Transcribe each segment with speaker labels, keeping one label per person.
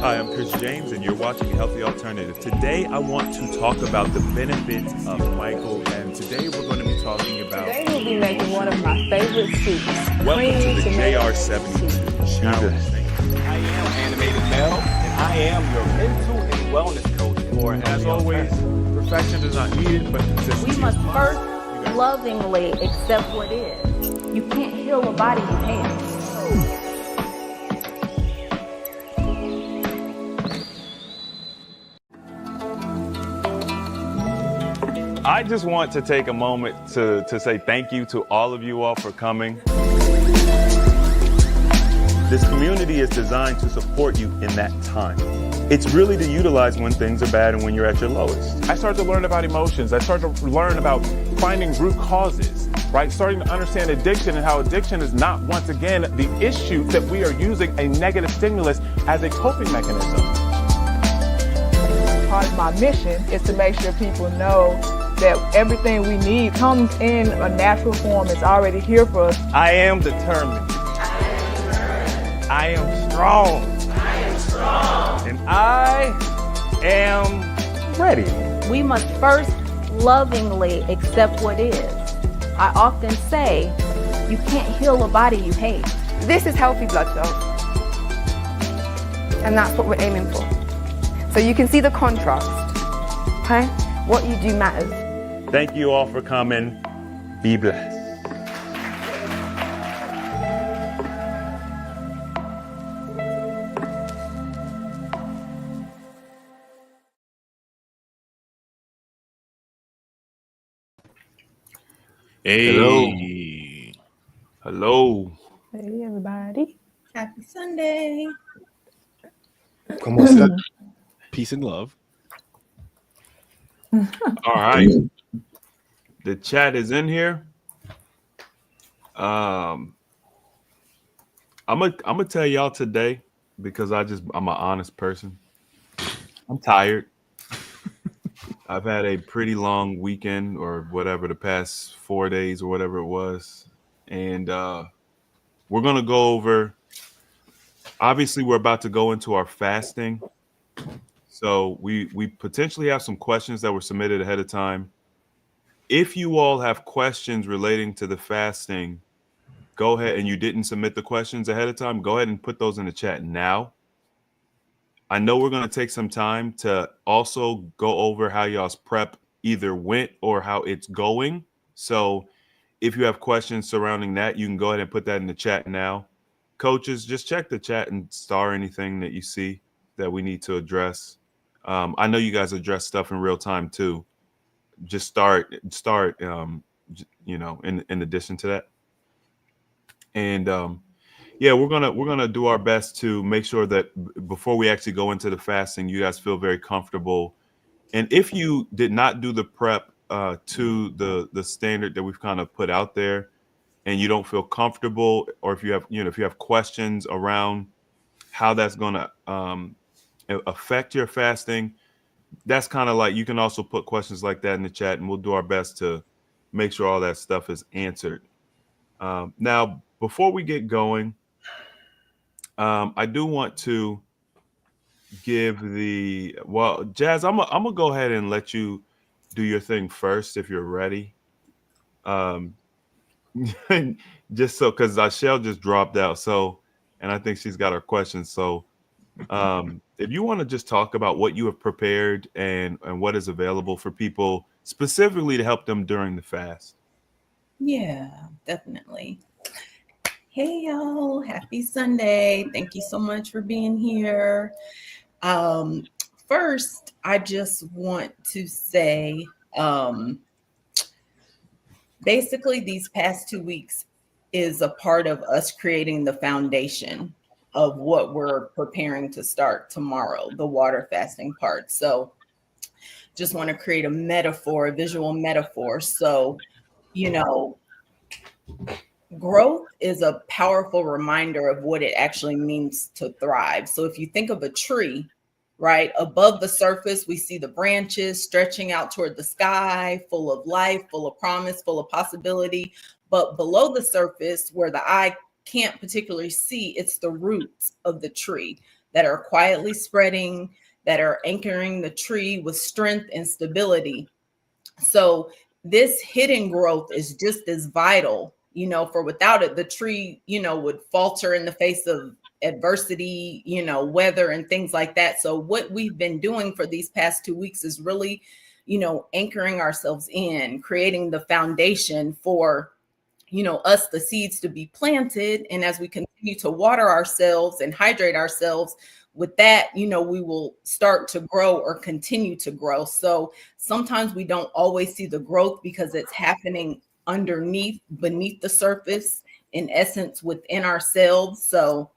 Speaker 1: Hi, I'm Chris James, and you're watching Healthy Alternative. Today, I want to talk about the benefits of Michael, and today we're going to be talking about.
Speaker 2: Today we'll be making one of my favorite soups.
Speaker 1: Welcome to the
Speaker 2: tomato
Speaker 1: JR72
Speaker 2: soup.
Speaker 1: Challenge.
Speaker 3: I am Animated Mel, and I am your mental and wellness coach for
Speaker 1: As always, perfection is not needed, but consistency.
Speaker 4: We must first lovingly accept what is. You can't heal a body you hate.
Speaker 1: I just want to take a moment to say thank you to all of you all for coming. This community is designed to support you in that time. It's really to utilize when things are bad and when you're at your lowest.
Speaker 5: I started to learn about emotions. I started to learn about finding root causes, right? Starting to understand addiction and how addiction is not, once again, the issue, that we are using a negative stimulus as a coping mechanism.
Speaker 2: Part of my mission is to make sure people know that everything we need comes in a natural form. It's already here for us.
Speaker 3: I am determined. I am strong. And I am ready.
Speaker 4: We must first lovingly accept what is. I often say, you can't heal a body you hate.
Speaker 6: This is healthy blood cells. And that's what we're aiming for. So you can see the contrast. Okay? What you do matters.
Speaker 1: Thank you all for coming. Be blessed. Hey. Hello.
Speaker 2: Hey, everybody.
Speaker 7: Happy Sunday.
Speaker 3: Come on, Seth. Peace and love.
Speaker 1: All right. The chat is in here. I'm gonna tell y'all today because I'm an honest person. I'm tired. I've had a pretty long weekend or whatever, the past 4 days or whatever it was. And we're gonna go over, obviously we're about to go into our fasting. So we potentially have some questions that were submitted ahead of time. If you all have questions relating to the fasting, go ahead, and you didn't submit the questions ahead of time, go ahead and put those in the chat now. I know we're going to take some time to also go over how y'all's prep either went or how it's going. So if you have questions surrounding that, you can go ahead and put that in the chat now. Coaches, just check the chat and star anything that you see that we need to address. I know you guys address stuff in real time too. Just start, you know, in addition to that. And yeah, we're gonna do our best to make sure that before we actually go into the fasting, you guys feel very comfortable. And if you did not do the prep to the standard that we've kind of put out there, and you don't feel comfortable, or if you have questions around how that's gonna affect your fasting, that's kind of like, you can also put questions like that in the chat, and we'll do our best to make sure all that stuff is answered. Now, before we get going, I do want to give Jazz, I'm gonna go ahead and let you do your thing first if you're ready. Just so, because Shell just dropped out, so, and I think she's got her questions. So if you want to just talk about what you have prepared and what is available for people specifically to help them during the fast.
Speaker 7: Yeah, definitely. Hey, y'all. Happy Sunday. Thank you so much for being here. First, I just want to say, basically, these past 2 weeks is a part of us creating the foundation of what we're preparing to start tomorrow, the water fasting part. So just want to create a metaphor, a visual metaphor. So, you know, growth is a powerful reminder of what it actually means to thrive. So if you think of a tree, right, above the surface, we see the branches stretching out toward the sky, full of life, full of promise, full of possibility. But below the surface, where the eye can't particularly see, it's the roots of the tree. that are quietly spreading, that are anchoring the tree with strength and stability. So this hidden growth is just as vital, for without it, the tree, would falter in the face of adversity, weather and things like that. So what we've been doing for these past 2 weeks is really, anchoring ourselves in, creating the foundation for us, the seeds, to be planted. And as we continue to water ourselves and hydrate ourselves with that, we will start to grow or continue to grow. So sometimes we don't always see the growth because it's happening beneath the surface, in essence, within ourselves. So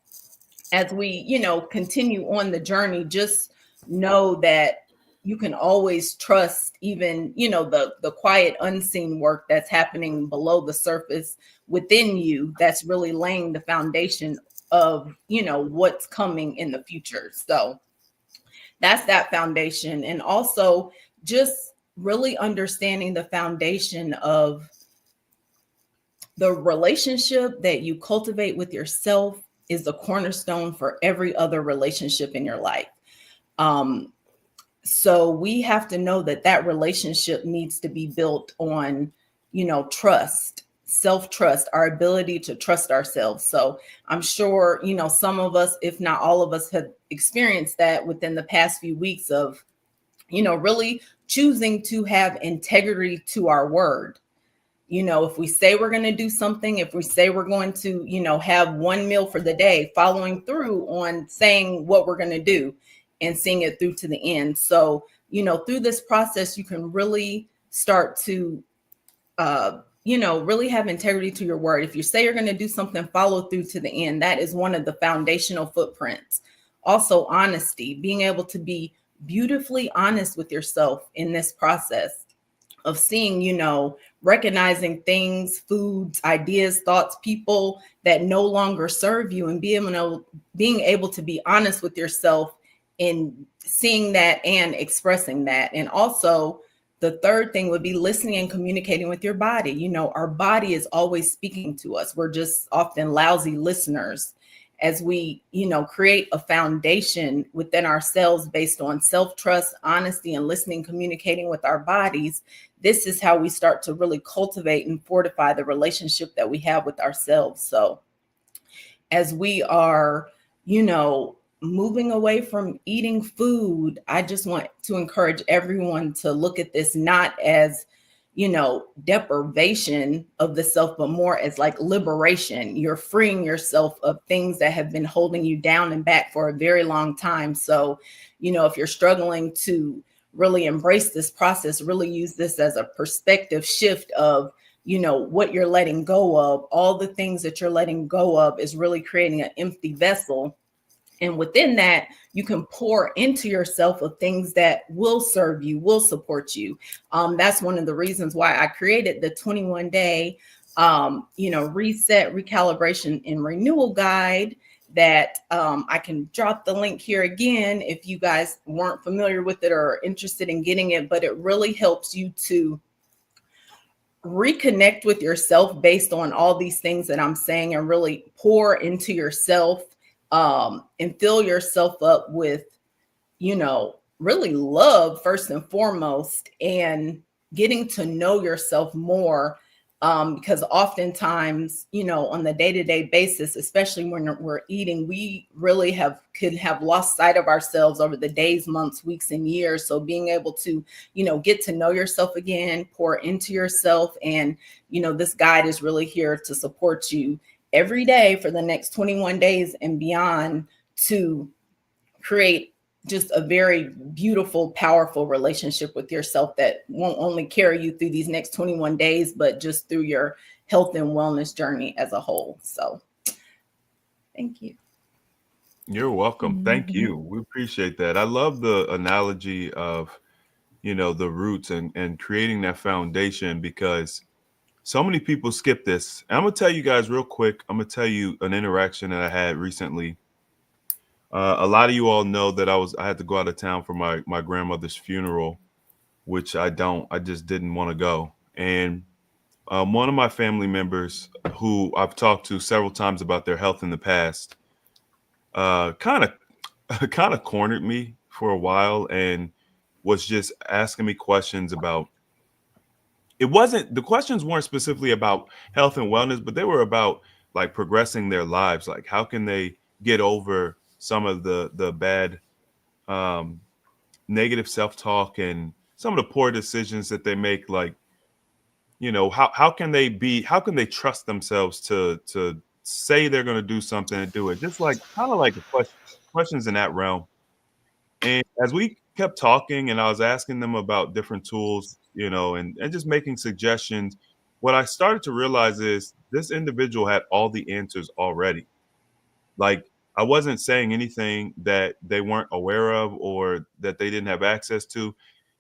Speaker 7: as we, continue on the journey, just know that you can always trust, even, the quiet unseen work that's happening below the surface within you, that's really laying the foundation of, what's coming in the future. So that's that foundation. And also just really understanding the foundation of the relationship that you cultivate with yourself is the cornerstone for every other relationship in your life. So we have to know that relationship needs to be built on, trust, self-trust, our ability to trust ourselves. So I'm sure, some of us, if not all of us, have experienced that within the past few weeks of, really choosing to have integrity to our word. If we say we're going to do something, if we say we're going to, have one meal for the day, following through on saying what we're going to do and seeing it through to the end. So, through this process, you can really start to, really have integrity to your word. If you say you're going to do something, follow through to the end. That is one of the foundational footprints. Also, honesty, being able to be beautifully honest with yourself in this process of seeing, recognizing things, foods, ideas, thoughts, people that no longer serve you, and being able to be honest with yourself in seeing that and expressing that. And also the third thing would be listening and communicating with your body. Our body is always speaking to us. We're just often lousy listeners. As we, create a foundation within ourselves based on self-trust, honesty, and listening, communicating with our bodies, this is how we start to really cultivate and fortify the relationship that we have with ourselves. So as we are, moving away from eating food, I just want to encourage everyone to look at this not as, deprivation of the self, but more as like liberation. You're freeing yourself of things that have been holding you down and back for a very long time. So, if you're struggling to really embrace this process, really use this as a perspective shift of, what you're letting go of, all the things that you're letting go of is really creating an empty vessel. And within that, you can pour into yourself of things that will serve you, will support you. That's one of the reasons why I created the 21-day, reset, recalibration, and renewal guide that I can drop the link here again if you guys weren't familiar with it or interested in getting it. But it really helps you to reconnect with yourself based on all these things that I'm saying, and really pour into yourself. And fill yourself up with, really love first and foremost, and getting to know yourself more. Because oftentimes, on the day-to-day basis, especially when we're eating, we really could have lost sight of ourselves over the days, months, weeks, and years. So being able to, get to know yourself again, pour into yourself. And, this guide is really here to support you every day for the next 21 days and beyond, to create just a very beautiful, powerful relationship with yourself that won't only carry you through these next 21 days, but just through your health and wellness journey as a whole. So thank you.
Speaker 1: You're welcome. Thank you. We appreciate that. I love the analogy of, the roots and creating that foundation, because so many people skip this. And I'm going to tell you guys real quick. I'm going to tell you an interaction that I had recently. A lot of you all know that I had to go out of town for my grandmother's funeral, which I just didn't want to go. And one of my family members, who I've talked to several times about their health in the past, kind of kind of cornered me for a while and was just asking me questions about, it wasn't, the questions weren't specifically about health and wellness, but they were about like progressing their lives. Like how can they get over some of the bad um negative self-talk and some of the poor decisions that they make, like, how can they be, how can they trust themselves to say they're going to do something and do it, just like kind of like questions in that realm. And as we kept talking and I was asking them about different tools, and just making suggestions, what I started to realize is this individual had all the answers already. Like, I wasn't saying anything that they weren't aware of or that they didn't have access to.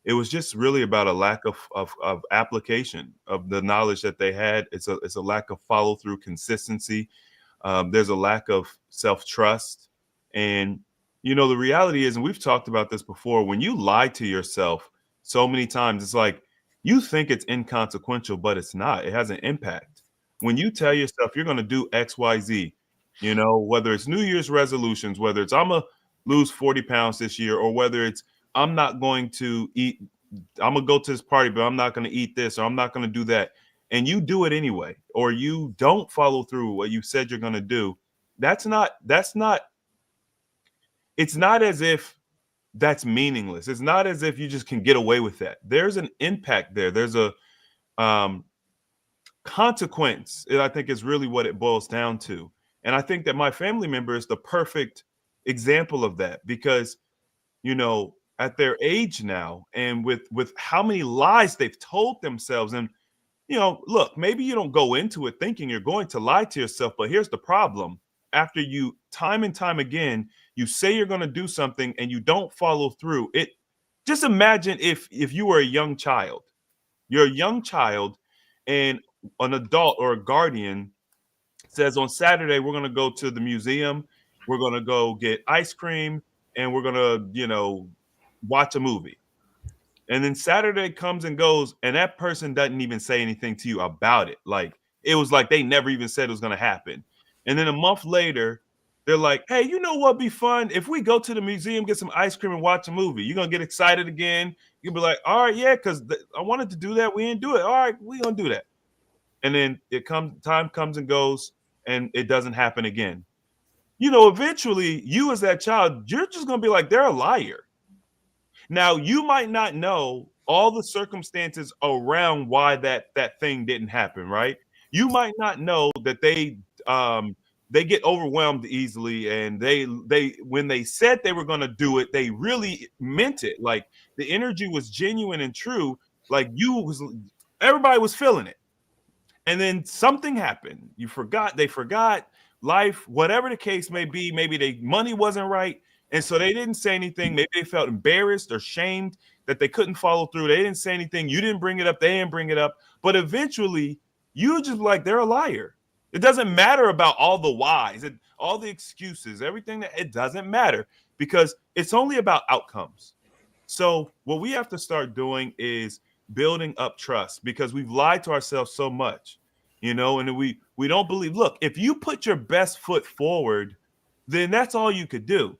Speaker 1: It was just really about a lack of application of the knowledge that they had. It's a lack of follow through, consistency. There's a lack of self trust. And, the reality is, and we've talked about this before, when you lie to yourself so many times, it's like you think it's inconsequential, but it's not. It has an impact. When you tell yourself you're going to do XYZ, whether it's New Year's resolutions, whether it's I'm going to lose 40 pounds this year, or whether it's I'm not going to eat, I'm going to go to this party, but I'm not going to eat this, or I'm not going to do that, and you do it anyway, or you don't follow through what you said you're going to do, that's not it's not as if that's meaningless. It's not as if you just can get away with that. There's an impact there. There's a um consequence. I think is really what it boils down to. And I think that my family member is the perfect example of that, because at their age now, and with how many lies they've told themselves, and look, maybe you don't go into it thinking you're going to lie to yourself, but here's the problem. After you, time and time again, you say you're going to do something and you don't follow through. It Just imagine if you were a young child. You're a young child and an adult or a guardian says on Saturday we're going to go to the museum, we're going to go get ice cream, and we're going to, watch a movie. And then Saturday comes and goes, and that person doesn't even say anything to you about it. Like, it was like they never even said it was going to happen. And then a month later, they're like, "Hey, you know what'd be fun? If we go to the museum, get some ice cream, and watch a movie." You're gonna get excited again. You'll be like, "All right, yeah, because I wanted to do that. We didn't do it. All right, we gonna do that." And then time comes and goes, and it doesn't happen again. Eventually, you as that child, you're just gonna be like, "They're a liar." Now, you might not know all the circumstances around why that thing didn't happen, right? You might not know that they get overwhelmed easily, and they when they said they were going to do it, they really meant it. Like, the energy was genuine and true. Like, everybody was feeling it. And then something happened. They forgot life, whatever the case may be. Maybe their money wasn't right. And so they didn't say anything. Maybe they felt embarrassed or shamed that they couldn't follow through. They didn't say anything. You didn't bring it up. They didn't bring it up. But eventually, you just like, they're a liar. It doesn't matter about all the whys, all the excuses, everything it doesn't matter, because it's only about outcomes. So what we have to start doing is building up trust, because we've lied to ourselves so much, and we don't believe. Look, if you put your best foot forward, then that's all you could do.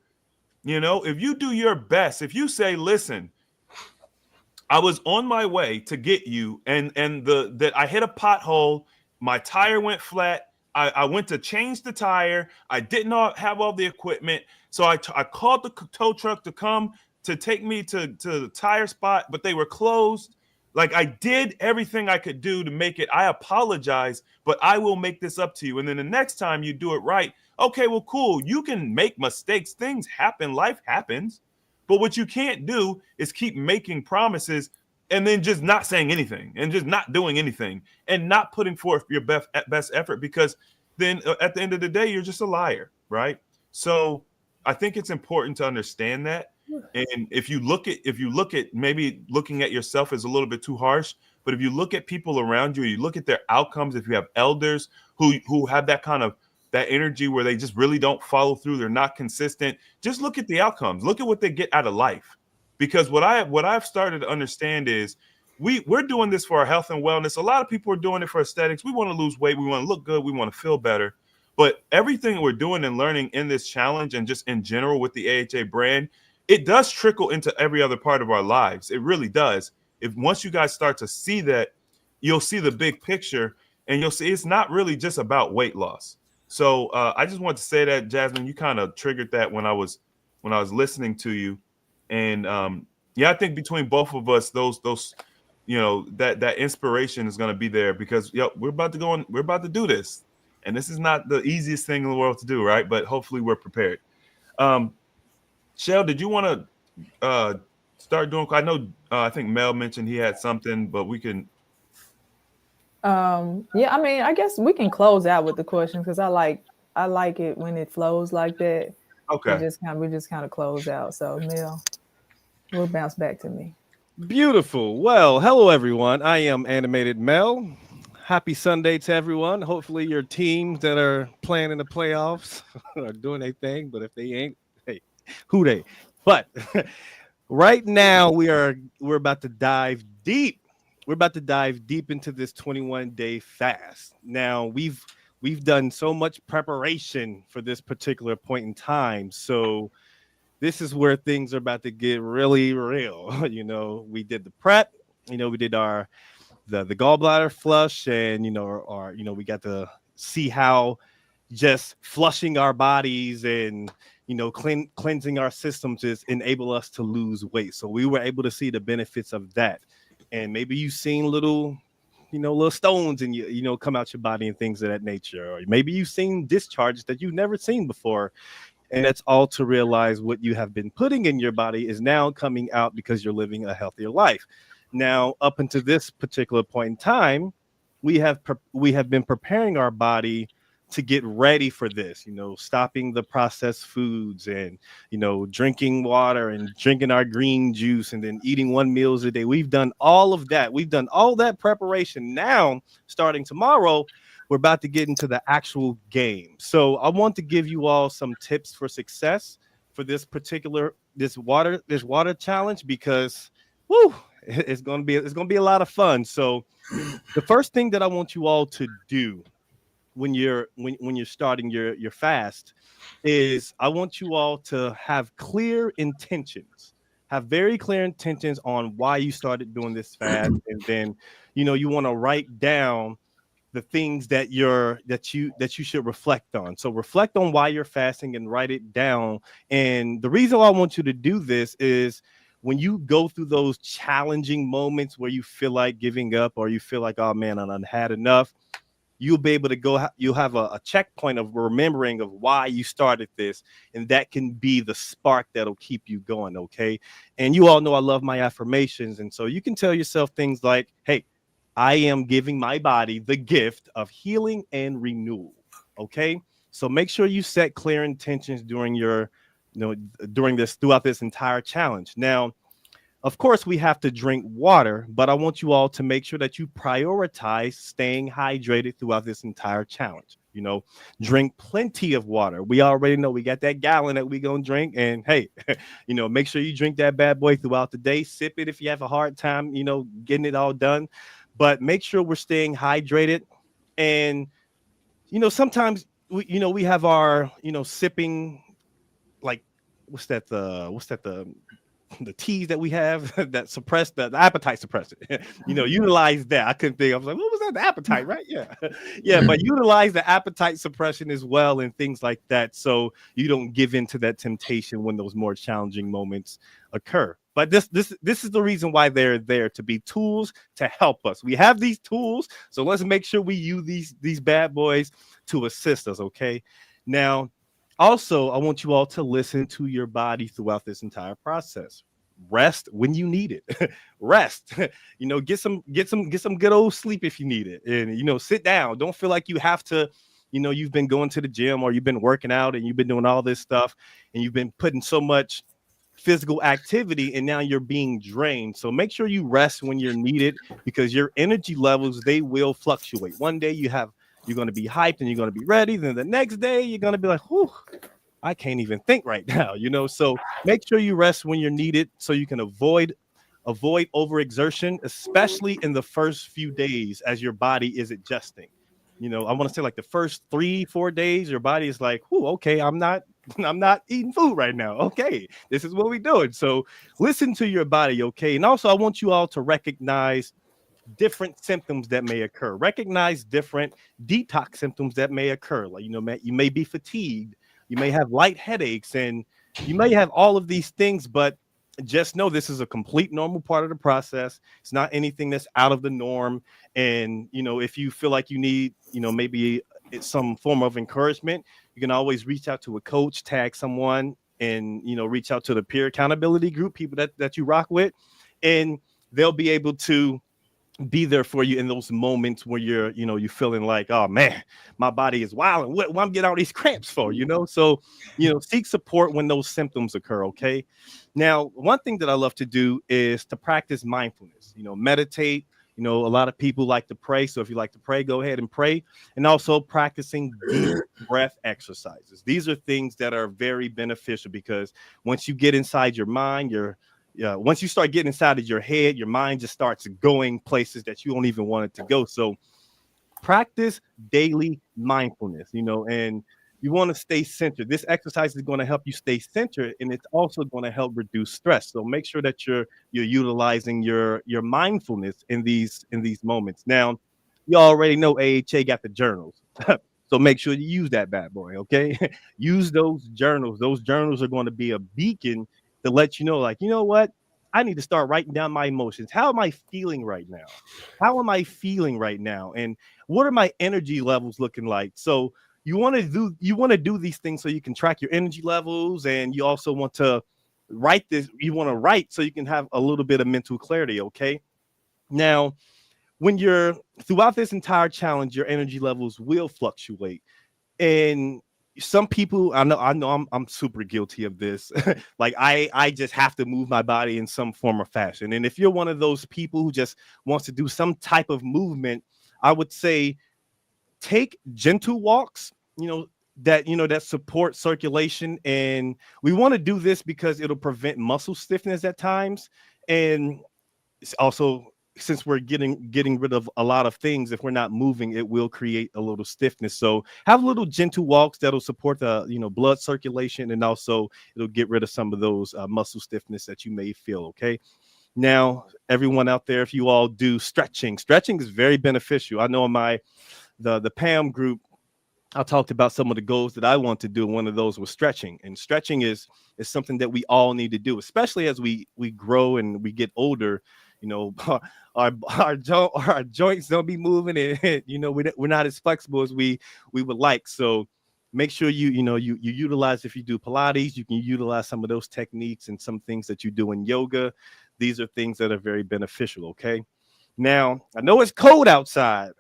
Speaker 1: If you do your best, if you say, "Listen, I was on my way to get you, and that I hit a pothole, my tire went flat. I went to change the tire. I did not have all the equipment, so I called the tow truck to come to take me to the tire spot, but they were closed. Like, I did everything I could do to make it. I apologize, but I will make this up to you. And then the next time you do it right, okay, well, cool. You can make mistakes. Things happen. Life happens. But what you can't do is keep making promises and then just not saying anything and just not doing anything and not putting forth your best effort, because then at the end of the day, you're just a liar, right? So I think it's important to understand that. And if you look at maybe looking at yourself is a little bit too harsh, but if you look at people around you, you look at their outcomes. If you have elders who have that kind of that energy where they just really don't follow through, they're not consistent, just look at the outcomes. Look at what they get out of life. Because what I've started to understand is we're doing this for our health and wellness. A lot of people are doing it for aesthetics. We want to lose weight, we want to look good, we want to feel better. But everything we're doing and learning in this challenge and just in general with the AHA brand, it does trickle into every other part of our lives. It really does. If once you guys start to see that, you'll see the big picture, and you'll see it's not really just about weight loss. So I just want to say that, Jasmine, you kind of triggered that when I was listening to you, and yeah, I think between both of us, those that inspiration is going to be there because we're about to go on, we're about to do this, and this is not the easiest thing in the world to do, right? But hopefully we're prepared. Um, Shell, did you want to start doing? I know I think Mel mentioned he had something, but we can.
Speaker 2: Yeah, I mean, I guess we can close out with the questions because I like it when it flows like that.
Speaker 1: Okay.
Speaker 2: We just kind of close out. So Mel, we'll bounce back to me.
Speaker 8: Beautiful. Well, hello everyone. I am Animated Mel. Happy Sunday to everyone. Hopefully your teams that are playing in the playoffs are doing their thing, but if they ain't, hey, who they? But right now we're about to dive deep. We're about to dive deep into this 21-day fast. Now we've done so much preparation for this particular point in time. So this is where things are about to get really real. We did the prep, we did the gallbladder flush, and we got to see how just flushing our bodies and cleansing our systems is enable us to lose weight. So we were able to see the benefits of that. And maybe you've seen little stones and come out your body and things of that nature, or maybe you've seen discharges that you've never seen before. And that's all to realize what you have been putting in your body is now coming out because you're living a healthier life. Now, up until this particular point in time, we have been preparing our body to get ready for this, stopping the processed foods and, drinking water and drinking our green juice and then eating 1 meal a day. We've done all of that. We've done all that preparation. Now, starting tomorrow, we're about to get into the actual game. So I want to give you all some tips for success for this water challenge, because it's going to be a lot of fun. So the first thing that I want you all to do when you're starting your fast is I want you all to have clear intentions. Have very clear intentions on why you started doing this fast, and then you want to write down the things that you should reflect on. So reflect on why you're fasting and write it down. And the reason why I want you to do this is when you go through those challenging moments where you feel like giving up or you feel like, oh man, I done had enough, you'll be able to go, you'll have a checkpoint of remembering of why you started this. And that can be the spark that'll keep you going. Okay. And you all know I love my affirmations. And so you can tell yourself things like, hey, I am giving my body the gift of healing and renewal. Okay. So make sure you set clear intentions during throughout this entire challenge. Now, of course, we have to drink water, but I want you all to make sure that you prioritize staying hydrated throughout this entire challenge. Drink plenty of water. We already know we got that gallon that we gonna drink, and hey, make sure you drink that bad boy throughout the day. Sip it if you have a hard time, getting it all done, but make sure we're staying hydrated. And sometimes we have our sipping, like what's that the teas that we have that suppress the appetite suppressant. Utilize that. I couldn't think. I was like, what was that? The appetite, right? Yeah. But utilize the appetite suppression as well and things like that, so you don't give in to that temptation when those more challenging moments occur. But this is the reason why they're there, to be tools to help us. We have these tools, so let's make sure we use these bad boys to assist us. Okay. Now, also, I want you all to listen to your body throughout this entire process. Rest when you need it. Rest. Get some good old sleep if you need it. And sit down. Don't feel like you have to, you've been going to the gym or you've been working out and you've been doing all this stuff and you've been putting so much physical activity and now you're being drained. So make sure you rest when you're needed, because your energy levels, they will fluctuate. One day you're going to be hyped and you're going to be ready. Then the next day you're going to be like, whew, I can't even think right now, So make sure you rest when you're needed so you can avoid overexertion, especially in the first few days as your body is adjusting. I want to say like the first 3-4 days, your body is like, "Whoo, okay, I'm not I'm not eating food right now. Okay, this is what we're doing." So listen to your body, okay? And also I want you all to recognize different symptoms that may occur. Recognize different detox symptoms that may occur. Like, you may be fatigued, you may have light headaches, and you may have all of these things, but just know this is a complete normal part of the process. It's not anything that's out of the norm. And, if you feel like you need, maybe it's some form of encouragement, you can always reach out to a coach, tag someone, and, reach out to the peer accountability group, people that you rock with, and they'll be able to be there for you in those moments where you're feeling like, oh man, my body is wild, and what I'm getting all these cramps for, so seek support when those symptoms occur. Okay, now one thing that I love to do is to practice mindfulness, meditate. A lot of people like to pray, so if you like to pray, go ahead and pray. And also practicing deep breath exercises. These are things that are very beneficial, because once you get inside your mind, once you start getting inside of your head, your mind just starts going places that you don't even want it to go. So practice daily mindfulness, and you want to stay centered. This exercise is going to help you stay centered, and it's also going to help reduce stress. So make sure that you're utilizing your mindfulness in these moments. Now, you already know AHA got the journals. So make sure you use that bad boy, okay? Use those journals. Those journals are going to be a beacon to let you know, like, you know what? I need to start writing down my emotions. How am I feeling right now? How am I feeling right now? And what are my energy levels looking like? So you want to do these things so you can track your energy levels, and you also want to write this. You want to write so you can have a little bit of mental clarity, okay? Now, when you're throughout this entire challenge, your energy levels will fluctuate. And some people, I know I'm super guilty of this. Like I just have to move my body in some form or fashion. And if you're one of those people who just wants to do some type of movement, I would say take gentle walks, that support circulation. And we want to do this because it'll prevent muscle stiffness at times. And it's also, since we're getting rid of a lot of things, if we're not moving, it will create a little stiffness. So have little gentle walks that'll support the blood circulation, and also it'll get rid of some of those muscle stiffness that you may feel. Okay. Now, everyone out there, if you all do stretching is very beneficial. I know in the PAM group, I talked about some of the goals that I want to do. One of those was stretching, and stretching is something that we all need to do, especially as we grow and we get older. Our joints don't be moving, and we're not as flexible as we would like. So make sure you utilize, if you do Pilates, you can utilize some of those techniques and some things that you do in yoga. These are things that are very beneficial. Okay. Now, I know it's cold outside.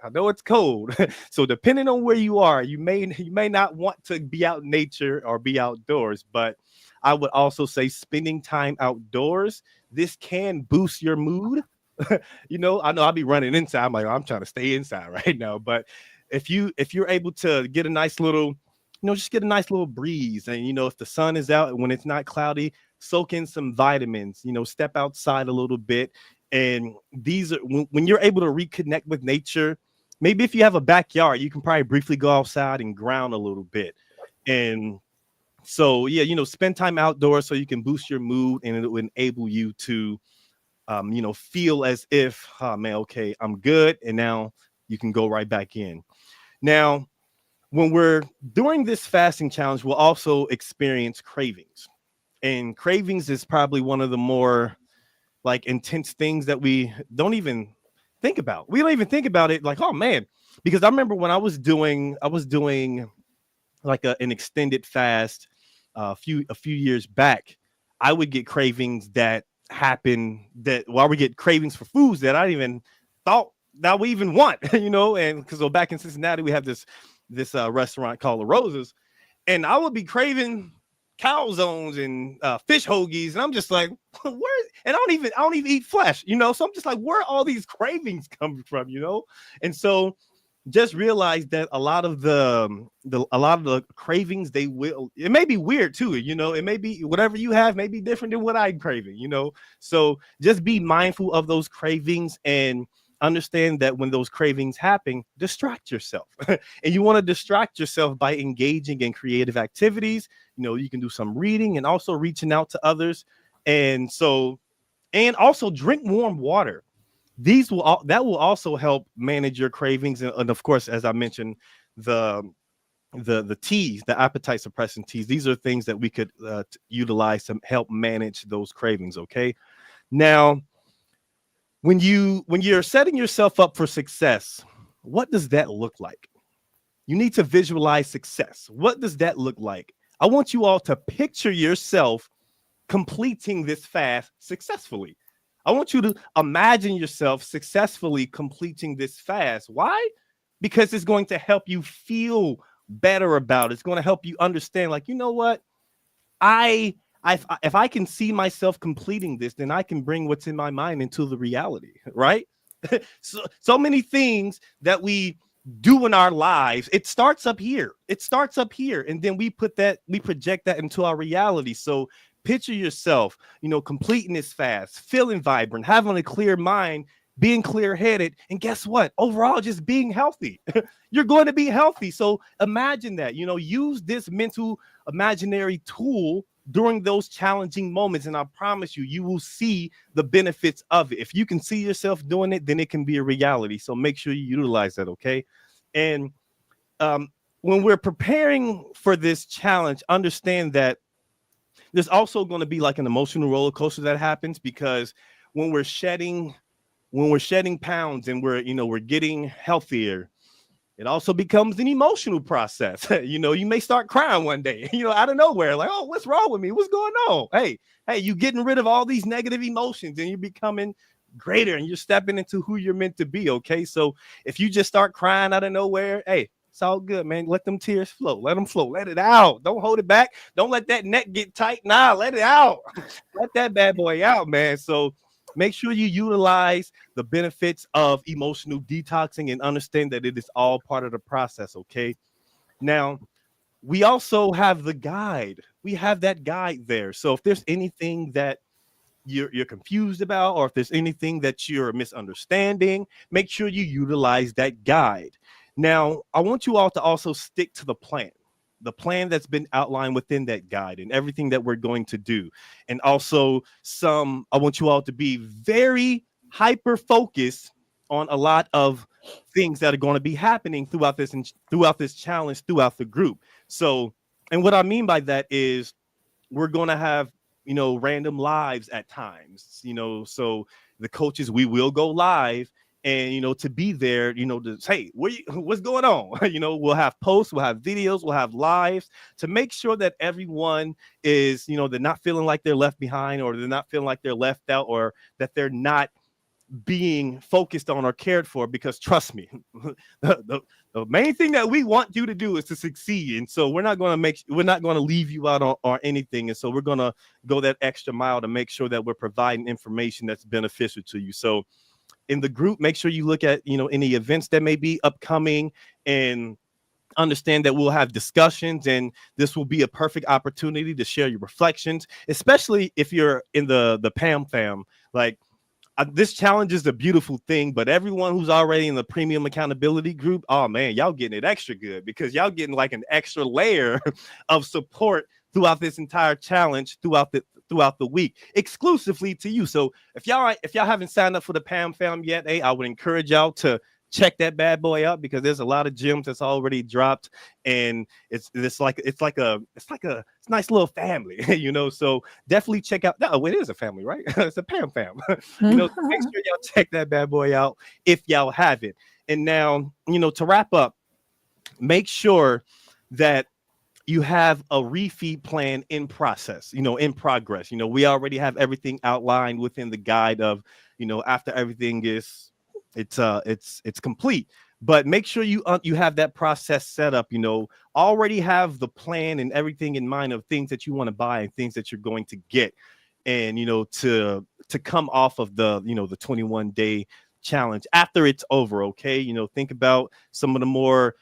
Speaker 8: So depending on where you are, you may not want to be out in nature or be outdoors, but I would also say spending time outdoors, this can boost your mood. I know I'll be running inside. I'm like, I'm trying to stay inside right now. But if you're able to get a nice little, just get a nice little breeze, and if the sun is out, when it's not cloudy, soak in some vitamins, step outside a little bit. And these are when you're able to reconnect with nature. Maybe if you have a backyard, you can probably briefly go outside and ground a little bit. And so, yeah, spend time outdoors so you can boost your mood, and it will enable you to, feel as if, oh man, okay, I'm good. And now you can go right back in. Now, when we're doing this fasting challenge, we'll also experience cravings. And cravings is probably one of the more like intense things that we don't even think about. We don't even think about it like, oh man, because I remember when I was doing like an extended fast a few years back, I would get cravings that happen I would get cravings for foods that I didn't even thought that we even want, and because back in Cincinnati, we have this restaurant called La Rosa's, and I would be craving calzones and fish hoagies, and I'm just like, where? And I don't even eat flesh, so I'm just like, where are all these cravings coming from, And so just realize that a lot of the cravings, it may be weird too, it may be whatever you have may be different than what I'm craving, so just be mindful of those cravings and understand that when those cravings happen, distract yourself. And you want to distract yourself by engaging in creative activities. You can do some reading and also reaching out to others. And also drink warm water. That will also help manage your cravings. And of course, as I mentioned, the teas, the appetite suppressant teas, these are things that we could utilize to help manage those cravings. Okay. Now, when you're setting yourself up for success, what does that look like? You need to visualize success. What does that look like? I want you all to picture yourself completing this fast successfully. I want you to imagine yourself successfully completing this fast. Why? Because it's going to help you feel better about it. It's going to help you understand, like, you know what? If I can see myself completing this, then I can bring what's in my mind into the reality, right? So many things that we do in our lives, it starts up here. And then we project that into our reality. So picture yourself, completing this fast, feeling vibrant, having a clear mind, being clear-headed, and guess what? Overall, just being healthy. You're going to be healthy. So imagine that, use this mental imaginary tool during those challenging moments, and I promise you, you will see the benefits of it. If you can see yourself doing it, then it can be a reality. So make sure you utilize that, okay? And when we're preparing for this challenge, understand that there's also going to be like an emotional roller coaster that happens, because when we're shedding pounds and we're getting healthier, it also becomes an emotional process. You may start crying one day, out of nowhere, like, oh, what's wrong with me? What's going on? Hey, you getting rid of all these negative emotions and you're becoming greater and you're stepping into who you're meant to be. Okay. So if you just start crying out of nowhere, hey, it's all good, man. Let them tears flow. Let them flow. Let it out. Don't hold it back. Don't let that neck get tight. Nah, let it out. Let that bad boy out, man. So make sure you utilize the benefits of emotional detoxing and understand that it is all part of the process, okay? Now, we also have the guide. We have that guide there. So if there's anything that you're confused about, or if there's anything that you're misunderstanding, make sure you utilize that guide. Now, I want you all to also stick to the plan that's been outlined within that guide and everything that we're going to do. And also I want you all to be very hyper focused on a lot of things that are going to be happening throughout this challenge, throughout the group. So, and what I mean by that is we're going to have, random lives at times, so the coaches, we will go live. And, to be there, to say, what's going on? We'll have posts, we'll have videos, we'll have lives to make sure that everyone is, they're not feeling like they're left behind, or they're not feeling like they're left out, or that they're not being focused on or cared for. Because trust me, the main thing that we want you to do is to succeed. And so we're not going to leave you out on anything. And so we're going to go that extra mile to make sure that we're providing information that's beneficial to you. So in the group, make sure you look at, any events that may be upcoming, and understand that we'll have discussions, and this will be a perfect opportunity to share your reflections, especially if you're in the PAM fam. Like, this challenge is a beautiful thing, but everyone who's already in the premium accountability group, oh man, y'all getting it extra good, because y'all getting like an extra layer of support throughout this entire challenge, throughout the week, exclusively to you. So if y'all haven't signed up for the PAM fam yet, I would encourage y'all to check that bad boy out, because there's a lot of gems that's already dropped, and it's a nice little family, So definitely check out. No, it is a family, right? It's a PAM fam. So make sure y'all check that bad boy out if y'all haven't. And now, to wrap up, make sure that you have a refeed plan in process, in progress. We already have everything outlined within the guide of, after everything is, it's complete. But make sure you have that process set up, already have the plan and everything in mind of things that you want to buy and things that you're going to get. And, to come off of the 21-day challenge after it's over. Okay. Think about some of the more,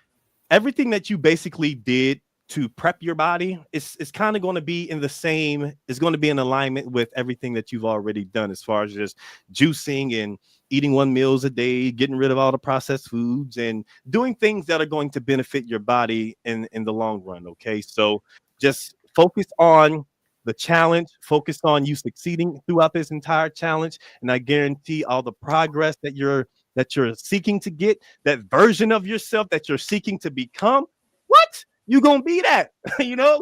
Speaker 8: everything that you basically did to prep your body, it's kind of going to be it's going to be in alignment with everything that you've already done, as far as just juicing and eating 1 meals a day, getting rid of all the processed foods, and doing things that are going to benefit your body in the long run. Okay, so just focus on the challenge, focus on you succeeding throughout this entire challenge, and I guarantee all the progress that you're seeking to get, that version of yourself that you're seeking to become, what you gonna be that.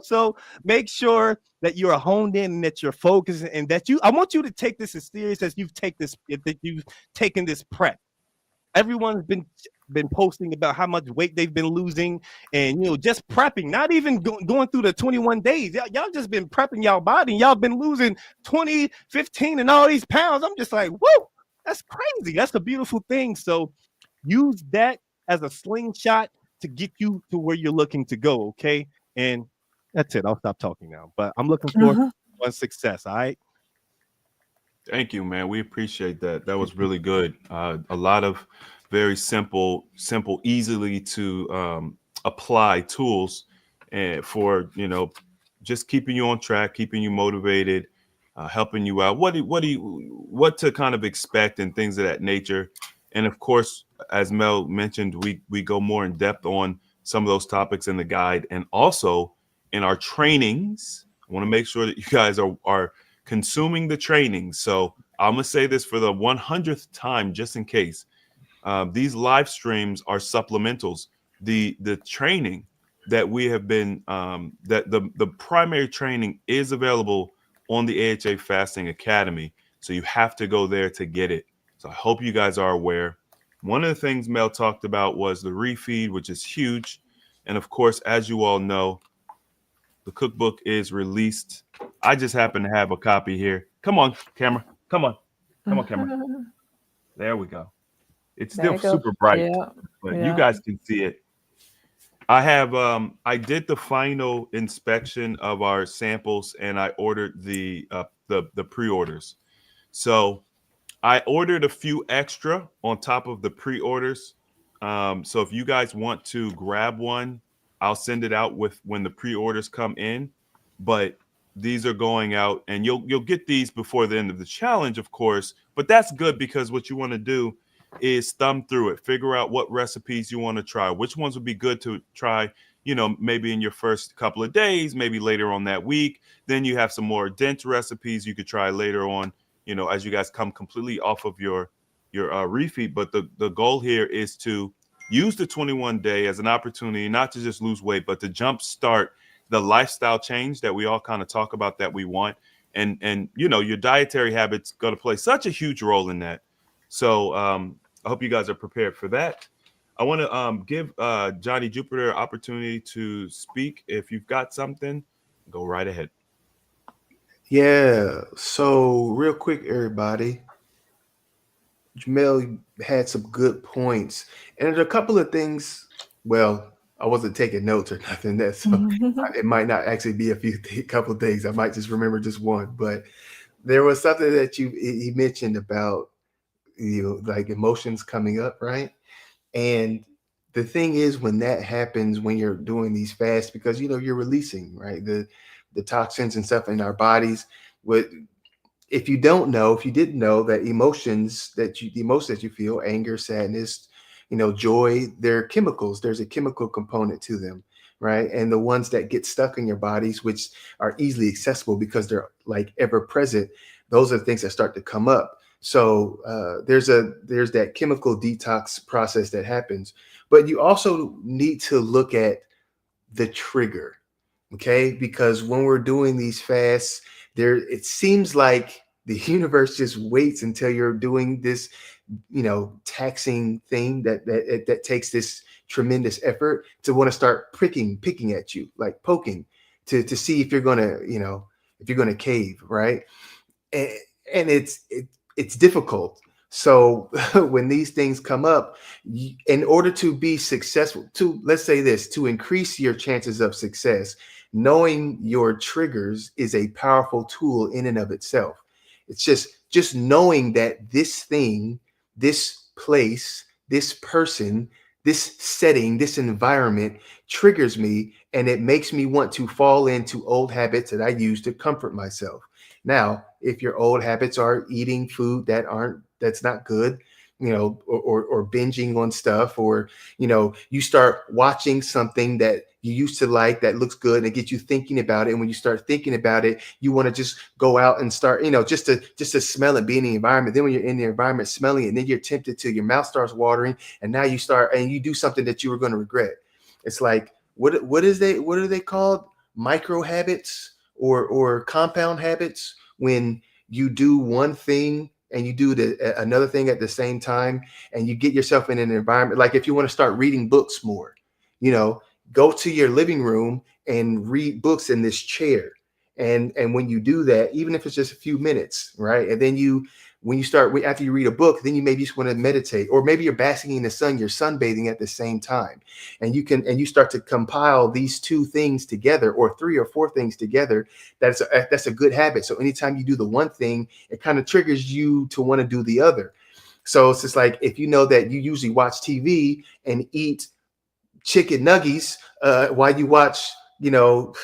Speaker 8: So make sure that you're honed in and that you're focused, and that I want you to take this as serious as you've taken this prep. Everyone's been posting about how much weight they've been losing, and just prepping, not even going through the 21 days. Y'all just been prepping y'all body, and y'all been losing 20, 15 and all these pounds. I'm just like, whoa, that's crazy. That's a beautiful thing. So use that as a slingshot to get you to where you're looking to go. Okay, and that's it. I'll stop talking now, but I'm looking forward to success. All right.
Speaker 1: Thank you, man. We appreciate that. That was really good. A lot of very simple, easily to apply tools, and for just keeping you on track, keeping you motivated, helping you out. What to kind of expect and things of that nature. And of course, as Mel mentioned, we go more in depth on some of those topics in the guide, and also in our trainings. I want to make sure that you guys are consuming the training. So I'm gonna say this for the 100th time, just in case. These live streams are supplementals. The training that we have been that the primary training is available on the AHA Fasting Academy. So you have to go there to get it. So I hope you guys are aware. One of the things Mel talked about was the refeed, which is huge. And of course, as you all know, the cookbook is released. I just happen to have a copy here. Come on, camera. Come on, camera. There we go. It's still super bright, but you guys can see it. I have I did the final inspection of our samples, and I ordered the pre-orders. So I ordered a few extra on top of the pre-orders. So if you guys want to grab one, I'll send it out when the pre-orders come in. But these are going out, and you'll get these before the end of the challenge, of course. But that's good, because what you want to do is thumb through it, figure out what recipes you want to try, which ones would be good to try, maybe in your first couple of days, maybe later on that week. Then you have some more dense recipes you could try later on, as you guys come completely off of your refeed. But the goal here is to use the 21 day as an opportunity, not to just lose weight, but to jumpstart the lifestyle change that we all kind of talk about that we want. And your dietary habits going to play such a huge role in that. So I hope you guys are prepared for that. I want to give Johnny Jupiter an opportunity to speak. If you've got something, go right ahead.
Speaker 9: Yeah. So real quick, everybody, Jamel had some good points, and there's a couple of things. Well, I wasn't taking notes or nothing. It might not actually be a couple of things. I might just remember just one, but there was something that he mentioned about, like emotions coming up, right? And the thing is, when that happens, when you're doing these fasts, because you're releasing, right, the toxins and stuff in our bodies. If you didn't know that the emotions that you feel, anger, sadness, joy, they're chemicals. There's a chemical component to them, right? And the ones that get stuck in your bodies, which are easily accessible because they're like ever present, those are the things that start to come up. So there's that chemical detox process that happens, but you also need to look at the trigger, okay? Because when we're doing these fasts, it seems like the universe just waits until you're doing this, taxing thing that takes this tremendous effort to want to start picking at you, like poking, to see if you're gonna cave, right? And it's difficult. So when these things come up, in order to be successful, to increase your chances of success, knowing your triggers is a powerful tool in and of itself. It's just knowing that this thing, this place, this person, this setting, this environment triggers me, and it makes me want to fall into old habits that I use to comfort myself. Now, if your old habits are eating food that's not good, or binging on stuff, or you start watching something that you used to like that looks good and it gets you thinking about it. And when you start thinking about it, you want to just go out and start, just to smell it, be in the environment. Then when you're in the environment smelling it, and then you're tempted to, your mouth starts watering, and now you do something that you were going to regret. It's like, what are they called? Micro habits or compound habits, when you do one thing and you do another thing at the same time, and you get yourself in an environment. Like if you want to start reading books more, go to your living room and read books in this chair. And when you do that, even if it's just a few minutes, right? And then after you read a book, then you maybe just want to meditate, or maybe you're basking in the sun, you're sunbathing at the same time. And you start to compile these two things together, or three or four things together. That's a good habit. So anytime you do the one thing, it kind of triggers you to want to do the other. So it's just like, if you know that you usually watch TV and eat chicken nuggets while you watch, while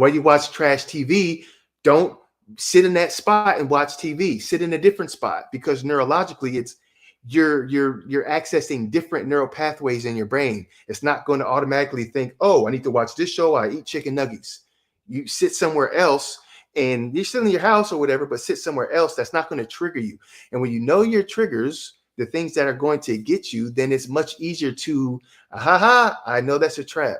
Speaker 9: you watch trash TV, don't sit in that spot and watch TV. Sit in a different spot, because neurologically you're accessing different neural pathways in your brain. It's not going to automatically think, oh, I need to watch this show, I eat chicken nuggets. You sit somewhere else, and you're still in your house or whatever, but sit somewhere else that's not going to trigger you. And when you know your triggers, the things that are going to get you, then it's much easier to, I know that's a trap.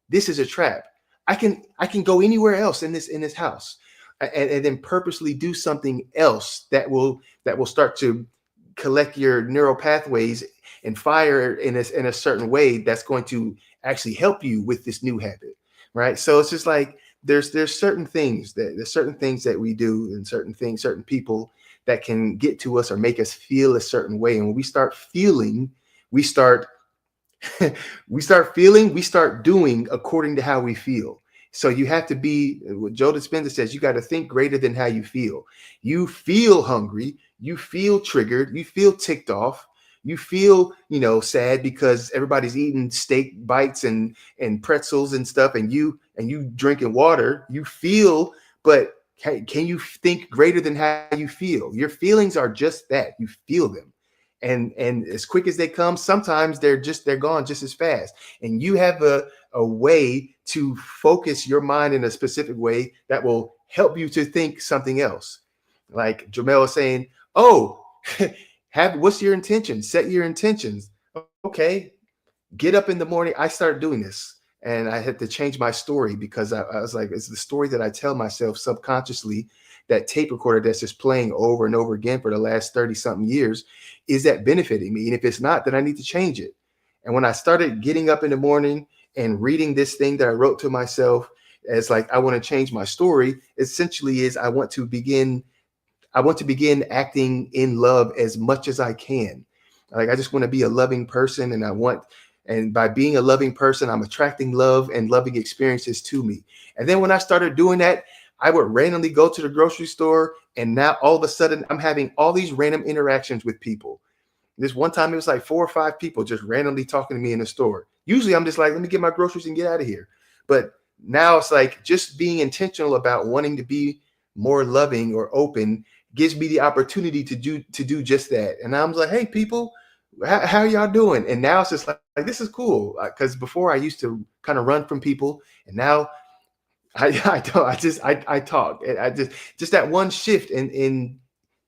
Speaker 9: This is a trap. I can go anywhere else in this house, and then purposely do something else that will start to collect your neural pathways and fire in a certain way that's going to actually help you with this new habit, right? So it's just like, there's certain things that we do, and certain people that can get to us or make us feel a certain way. And when we start feeling, we start feeling, we start doing according to how we feel. So you have to be, what Joe Dispenza says, you got to think greater than how you feel. You feel hungry, you feel triggered, you feel ticked off, you feel, sad because everybody's eating steak bites and pretzels and stuff, and you drinking water. You feel, but can you think greater than how you feel? Your feelings are just that. You feel them. And as quick as they come, sometimes they're gone just as fast. And you have a way to focus your mind in a specific way that will help you to think something else. Like Jamel was saying, oh, what's your intention? Set your intentions. Okay. Get up in the morning. I started doing this, and I had to change my story, because I was like, it's the story that I tell myself subconsciously, that tape recorder that's just playing over and over again for the last 30 something years. Is that benefiting me? And if it's not, then I need to change it. And when I started getting up in the morning and reading this thing that I wrote to myself, as like, I want to change my story, essentially is I want to begin acting in love as much as I can. Like, I just want to be a loving person, and by being a loving person, I'm attracting love and loving experiences to me. And then when I started doing that, I would randomly go to the grocery store, and now all of a sudden I'm having all these random interactions with people. This one time it was like 4 or 5 people just randomly talking to me in the store. Usually I'm just like, let me get my groceries and get out of here. But now it's like, just being intentional about wanting to be more loving or open gives me the opportunity to do just that. And I was like, hey, people, how y'all doing? And now it's just like this is cool, because before I used to kind of run from people, and now I talk. And I just that one shift in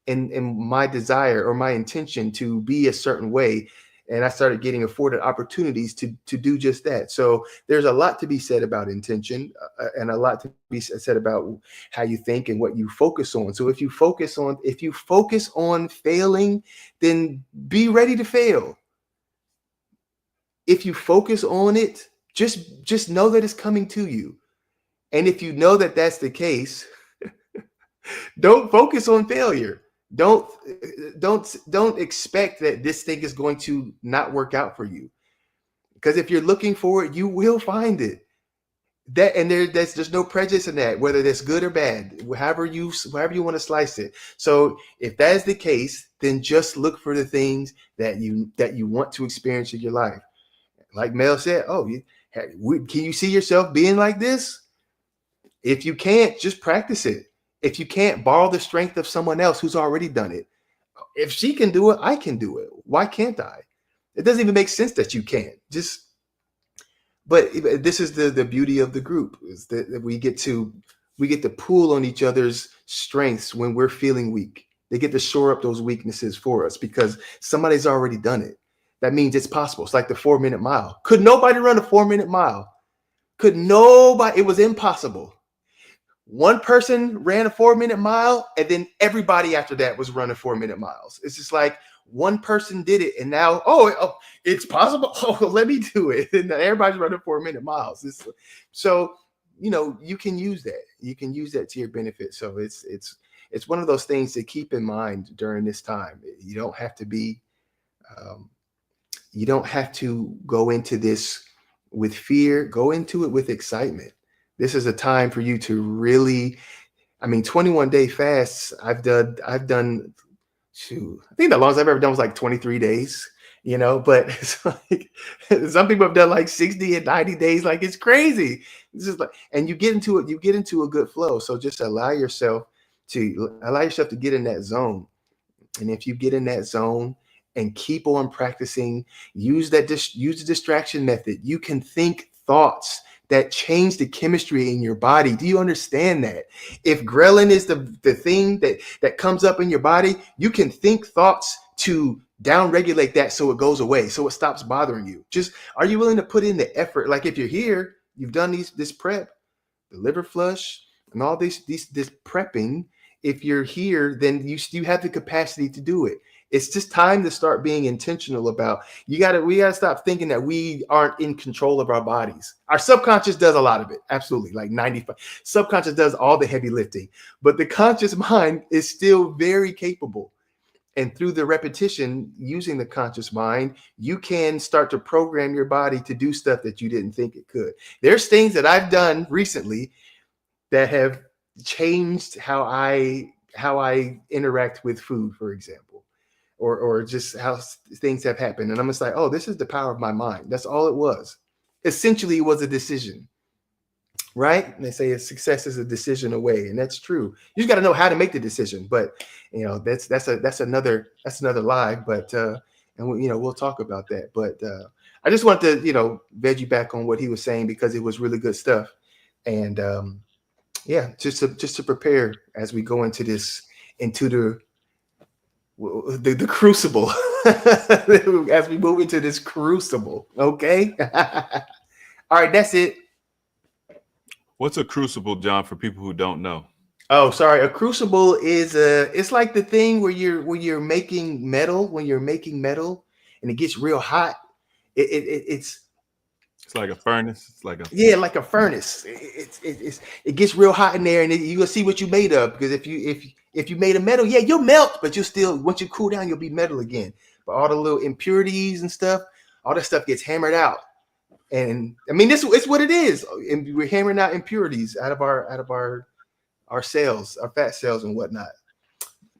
Speaker 9: my desire or my intention to be a certain way, and I started getting afforded opportunities to do just that. So there's a lot to be said about intention, and a lot to be said about how you think and what you focus on. So if you focus on failing, then be ready to fail. If you focus on it, just know that it's coming to you. And if you know that that's the case, don't focus on failure. Don't expect that this thing is going to not work out for you. Because if you're looking for it, you will find it. That and there's no prejudice in that, whether that's good or bad, however you want to slice it. So if that is the case, then just look for the things that you want to experience in your life. Like Mel said, can you see yourself being like this? If you can't, just practice it. If you can't, borrow the strength of someone else who's already done it. If she can do it, I can do it. Why can't I? It doesn't even make sense that you can't. But this is the beauty of the group, is that we get to pull on each other's strengths when we're feeling weak. They get to shore up those weaknesses for us because somebody's already done it. That means it's possible. It's like the 4-minute mile. Could nobody run a 4-minute mile? Could nobody? It was impossible. One person ran a 4-minute mile, and then everybody after that was running 4-minute miles. It's just like one person did it, and now, it's possible. Oh, let me do it. And everybody's running 4-minute miles. So, you can use that. You can use that to your benefit. So it's one of those things to keep in mind during this time. You don't have to be, you don't have to go into this with fear. Go into it with excitement. This is a time for you to really, 21-day fasts. I've done, I think the longest I've ever done was like 23 days, but it's like, some people have done like 60 and 90 days. Like, it's crazy. It's just like, and you get into a good flow. So just allow yourself to get in that zone. And if you get in that zone and keep on practicing, use the distraction method. You can think thoughts that change the chemistry in your body. Do you understand that? If ghrelin is the thing that comes up in your body, you can think thoughts to downregulate that so it goes away, so it stops bothering you. Just, are you willing to put in the effort? Like, if you're here, you've done this prep, the liver flush, and all this prepping. If you're here, then you have the capacity to do it. It's just time to start being intentional about, we gotta stop thinking that we aren't in control of our bodies. Our subconscious does a lot of it. Absolutely. Like 95. Subconscious does all the heavy lifting, but the conscious mind is still very capable. And through the repetition, using the conscious mind, you can start to program your body to do stuff that you didn't think it could. There's things that I've done recently that have changed how I interact with food, for example. Or just how things have happened. And I'm just like, oh, this is the power of my mind. That's all it was. Essentially, it was a decision, right? And they say a success is a decision away. And that's true. You just got to know how to make the decision. But, that's another lie. But, we'll talk about that. But I just want to, veg you back on what he was saying, because it was really good stuff. And just to prepare as we go into the crucible, as we move into this crucible. Okay. All right, that's it.
Speaker 1: What's a crucible, John, for people who don't know?
Speaker 9: Oh, sorry. A crucible is it's like the thing where you're making metal, and it gets real hot. It's
Speaker 1: like a furnace. It's like
Speaker 9: a furnace. It gets real hot in there, and you'll see what you made of. Because if you made a metal, you'll melt, but you'll still, once you cool down, you'll be metal again. But all the little impurities and stuff, all that stuff gets hammered out. And it's what it is. And we're hammering out impurities out of our cells, our fat cells and whatnot.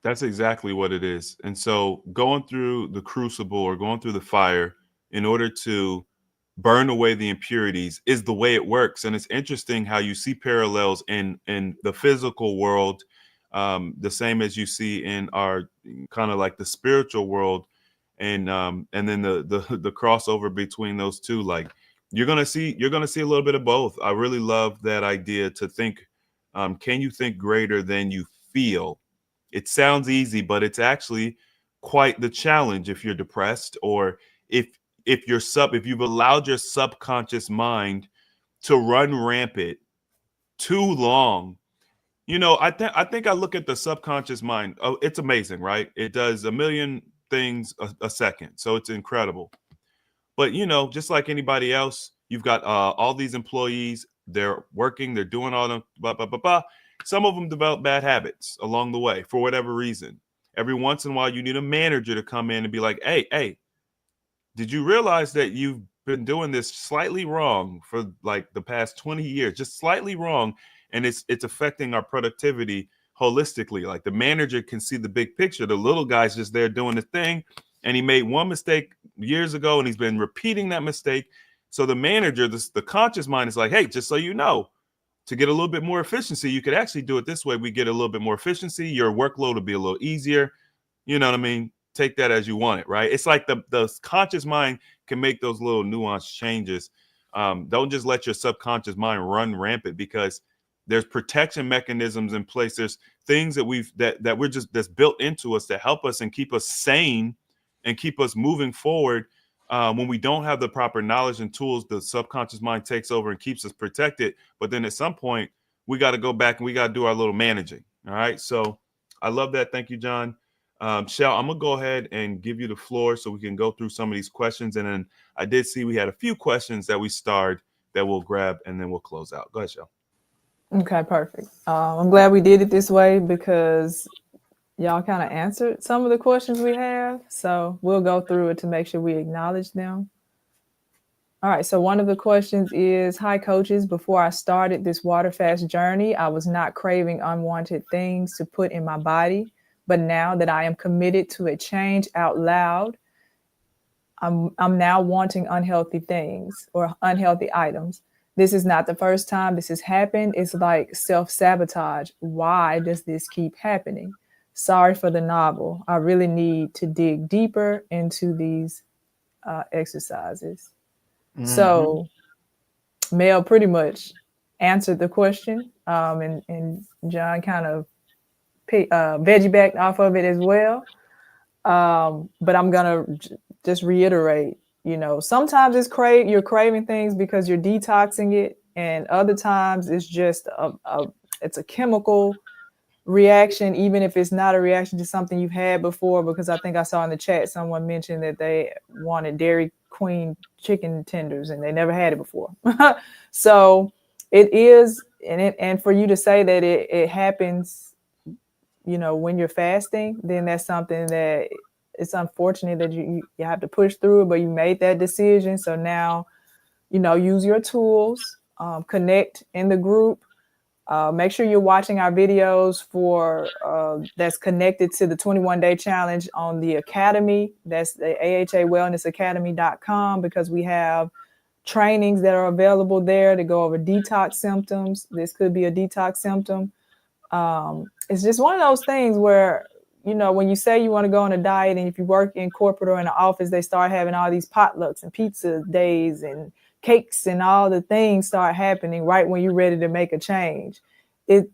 Speaker 1: That's exactly what it is. And so going through the crucible or going through the fire in order to burn away the impurities is the way it works. And it's interesting how you see parallels in the physical world, the same as you see in our kind of like the spiritual world, and then the crossover between those two. Like, you're gonna see a little bit of both. I really love that idea to think, can you think greater than you feel? It sounds easy, but it's actually quite the challenge if you're depressed, or if you've allowed your subconscious mind to run rampant too long. I think I look at the subconscious mind. Oh, it's amazing, right? It does a million things a second. So it's incredible. But, just like anybody else, you've got all these employees. They're working. They're doing all the blah, blah, blah, blah. Some of them develop bad habits along the way for whatever reason. Every once in a while, you need a manager to come in and be like, hey, did you realize that you've been doing this slightly wrong for like the past 20 years, just slightly wrong, and it's affecting our productivity holistically. Like the manager can see the big picture. The little guy's just there doing the thing, and he made one mistake years ago, and he's been repeating that mistake. So the manager, the conscious mind is like, hey, just so you know, to get a little bit more efficiency, you could actually do it this way. We get a little bit more efficiency. Your workload will be a little easier. You know what I mean? Take that as you want it, right? It's like the conscious mind can make those little nuanced changes. Don't just let your subconscious mind run rampant, because there's protection mechanisms in place. There's things that we're just that's built into us to help us and keep us sane and keep us moving forward. When we don't have the proper knowledge and tools, the subconscious mind takes over and keeps us protected. But then at some point, we got to go back and we got to do our little managing. All right. So I love that. Thank you, John. Shell, I'm going to go ahead and give you the floor so we can go through some of these questions. And then I did see we had a few questions that we starred that we'll grab and then we'll close out. Go ahead, Shell.
Speaker 2: Okay, perfect. I'm glad we did it this way because y'all kind of answered some of the questions we have. So we'll go through it to make sure we acknowledge them. All right, so one of the questions is, hi coaches, before I started this water fast journey, I was not craving unwanted things to put in my body. But now that I am committed to a change out loud, I'm now wanting unhealthy things or unhealthy items. This is not the first time this has happened. It's like self-sabotage. Why does this keep happening? Sorry for the novel. I really need to dig deeper into these exercises. Mm-hmm. So Mel pretty much answered the question, and John kind of veggie backed off of it as well. But I'm gonna just reiterate, sometimes you're craving things because you're detoxing it, and other times it's just it's a chemical reaction, even if it's not a reaction to something you've had before. Because I think I saw in the chat someone mentioned that they wanted Dairy Queen chicken tenders and they never had it before. So it is, and for you to say that it happens, when you're fasting, then that's something that it's unfortunate that you have to push through it, but you made that decision. So now, use your tools, connect in the group, make sure you're watching our videos for that's connected to the 21-day challenge on the Academy. That's the ahawellnessacademy.com, because we have trainings that are available there to go over detox symptoms. This could be a detox symptom. It's just one of those things where, when you say you want to go on a diet, and if you work in corporate or in an office, they start having all these potlucks and pizza days and cakes and all the things start happening right when you're ready to make a change. It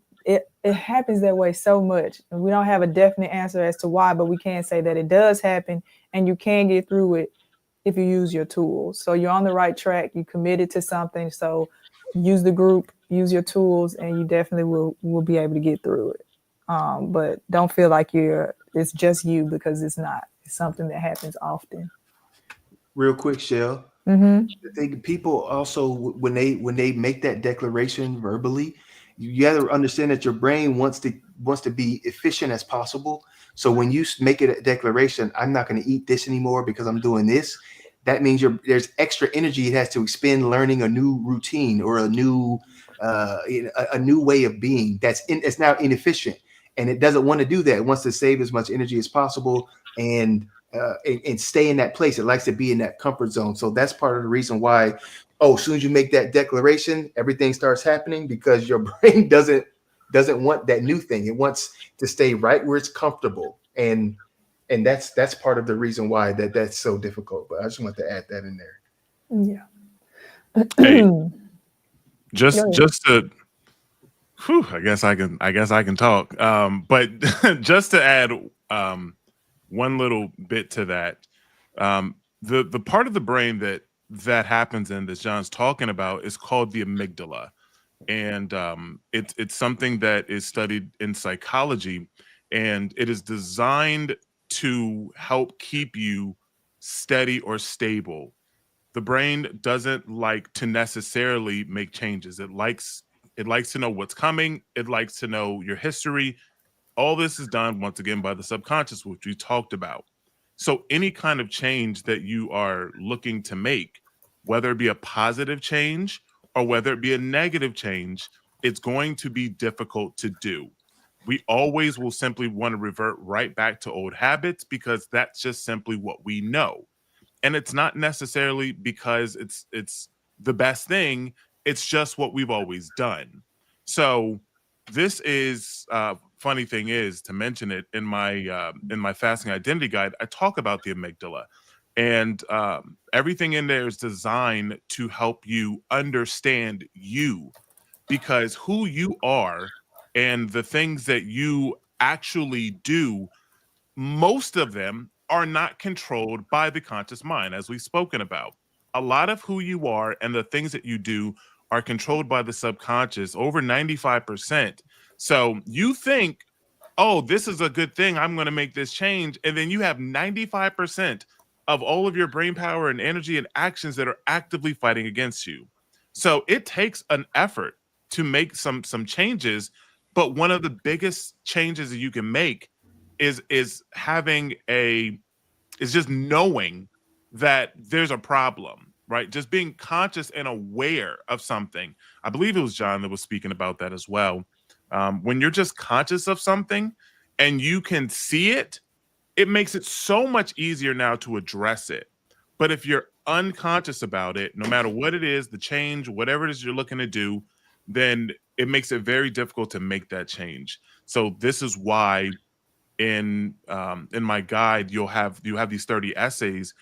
Speaker 2: happens that way so much. And we don't have a definite answer as to why, but we can say that it does happen and you can get through it if you use your tools. So you're on the right track. You committed to something. So use the group, use your tools, and you definitely will be able to get through it. But don't feel like it's just you, because it's not. It's something that happens often.
Speaker 9: Real quick, Shell.
Speaker 2: Mm-hmm.
Speaker 9: I think people also, when they make that declaration verbally, you got to understand that your brain wants to be efficient as possible. So when you make it a declaration, I'm not going to eat this anymore because I'm doing this. That means there's extra energy it has to expend learning a new routine or a new way of being it's now inefficient, and it doesn't want to do that. It wants to save as much energy as possible and stay in that place. It likes to be in that comfort zone. So that's part of the reason why, as soon as you make that declaration, everything starts happening, because your brain doesn't want that new thing. It wants to stay right where it's comfortable. And that's part of the reason why that's so difficult. But I just want to add that in there.
Speaker 2: Yeah.
Speaker 5: Hey, just to, I guess I can talk. But just to add one little bit to that, the part of the brain that happens in that John's talking about is called the amygdala, and it's something that is studied in psychology, and it is designed to help keep you steady or stable. The brain doesn't like to necessarily make changes. It likes to know what's coming. It likes to know your history. All this is done, once again, by the subconscious, which we talked about. So any kind of change that you are looking to make, whether it be a positive change or whether it be a negative change, it's going to be difficult to do. We always will simply want to revert right back to old habits because that's just simply what we know. And it's not necessarily because it's the best thing, it's just what we've always done. So this is funny thing is to mention it in my fasting identity guide, I talk about the amygdala, and everything in there is designed to help you understand you, because who you are and the things that you actually do, most of them are not controlled by the conscious mind, as we've spoken about. A lot of who you are and the things that you do are controlled by the subconscious, over 95%. So you think, oh, this is a good thing, I'm going to make this change. And then you have 95% of all of your brain power and energy and actions that are actively fighting against you. So it takes an effort to make some changes. But one of the biggest changes that you can make is having is just knowing that there's a problem, right? Just being conscious and aware of something. I believe it was John that was speaking about that as well. When you're just conscious of something and you can see it, it makes it so much easier now to address it. But if you're unconscious about it, no matter what it is, the change, whatever it is you're looking to do, then it makes it very difficult to make that change. So this is why in my guide you have these 30 essays,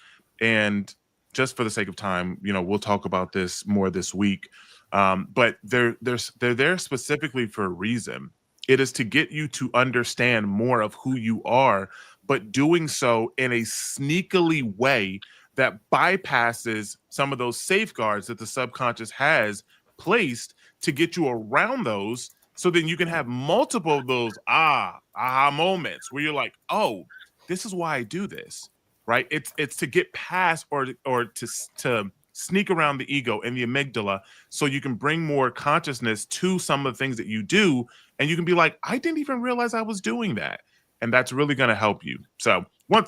Speaker 5: and just for the sake of time, we'll talk about this more this week, but they're there specifically for a reason. It is to get you to understand more of who you are, but doing so in a sneakily way that bypasses some of those safeguards that the subconscious has placed to get you around those, so then you can have multiple of those aha moments where you're like, oh, this is why I do this, right? It's to get past or to sneak around the ego and the amygdala, so you can bring more consciousness to some of the things that you do, and you can be like, I didn't even realize I was doing that, and that's really going to help you. So I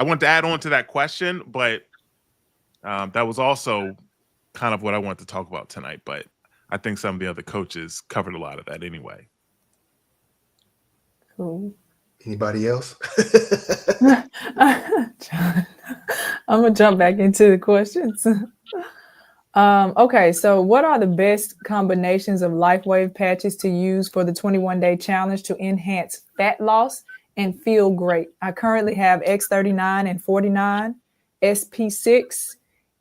Speaker 5: want to add on to that question, but that was also kind of what I wanted to talk about tonight, but I think some of the other coaches covered a lot of that anyway.
Speaker 2: Cool.
Speaker 9: Anybody else?
Speaker 2: John, I'm gonna jump back into the questions. Okay, so what are the best combinations of LifeWave patches to use for the 21-day challenge to enhance fat loss and feel great? I currently have X39 and 49, SP6,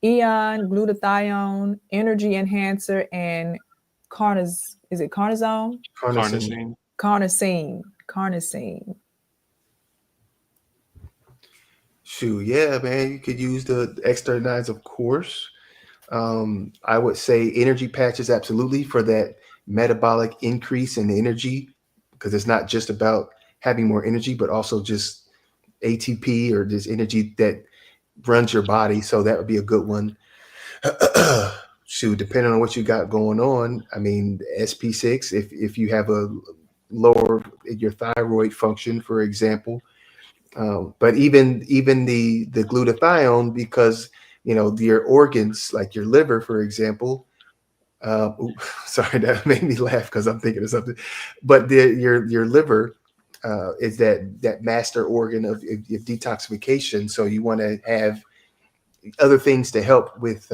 Speaker 2: Eon, glutathione, energy enhancer, and carnosine? Carnosine.
Speaker 9: Shoot, yeah, man, you could use the X39s, of course. I would say energy patches, absolutely, for that metabolic increase in energy, because it's not just about having more energy, but also just ATP or this energy that runs your body. So that would be a good one. Shoot, depending on what you got going on, I mean, SP6, if you have a lower your thyroid function, for example. But even the glutathione, because your organs, like your liver, for example. Sorry, that made me laugh because I'm thinking of something. But your liver is that master organ of detoxification. So you want to have other things to help with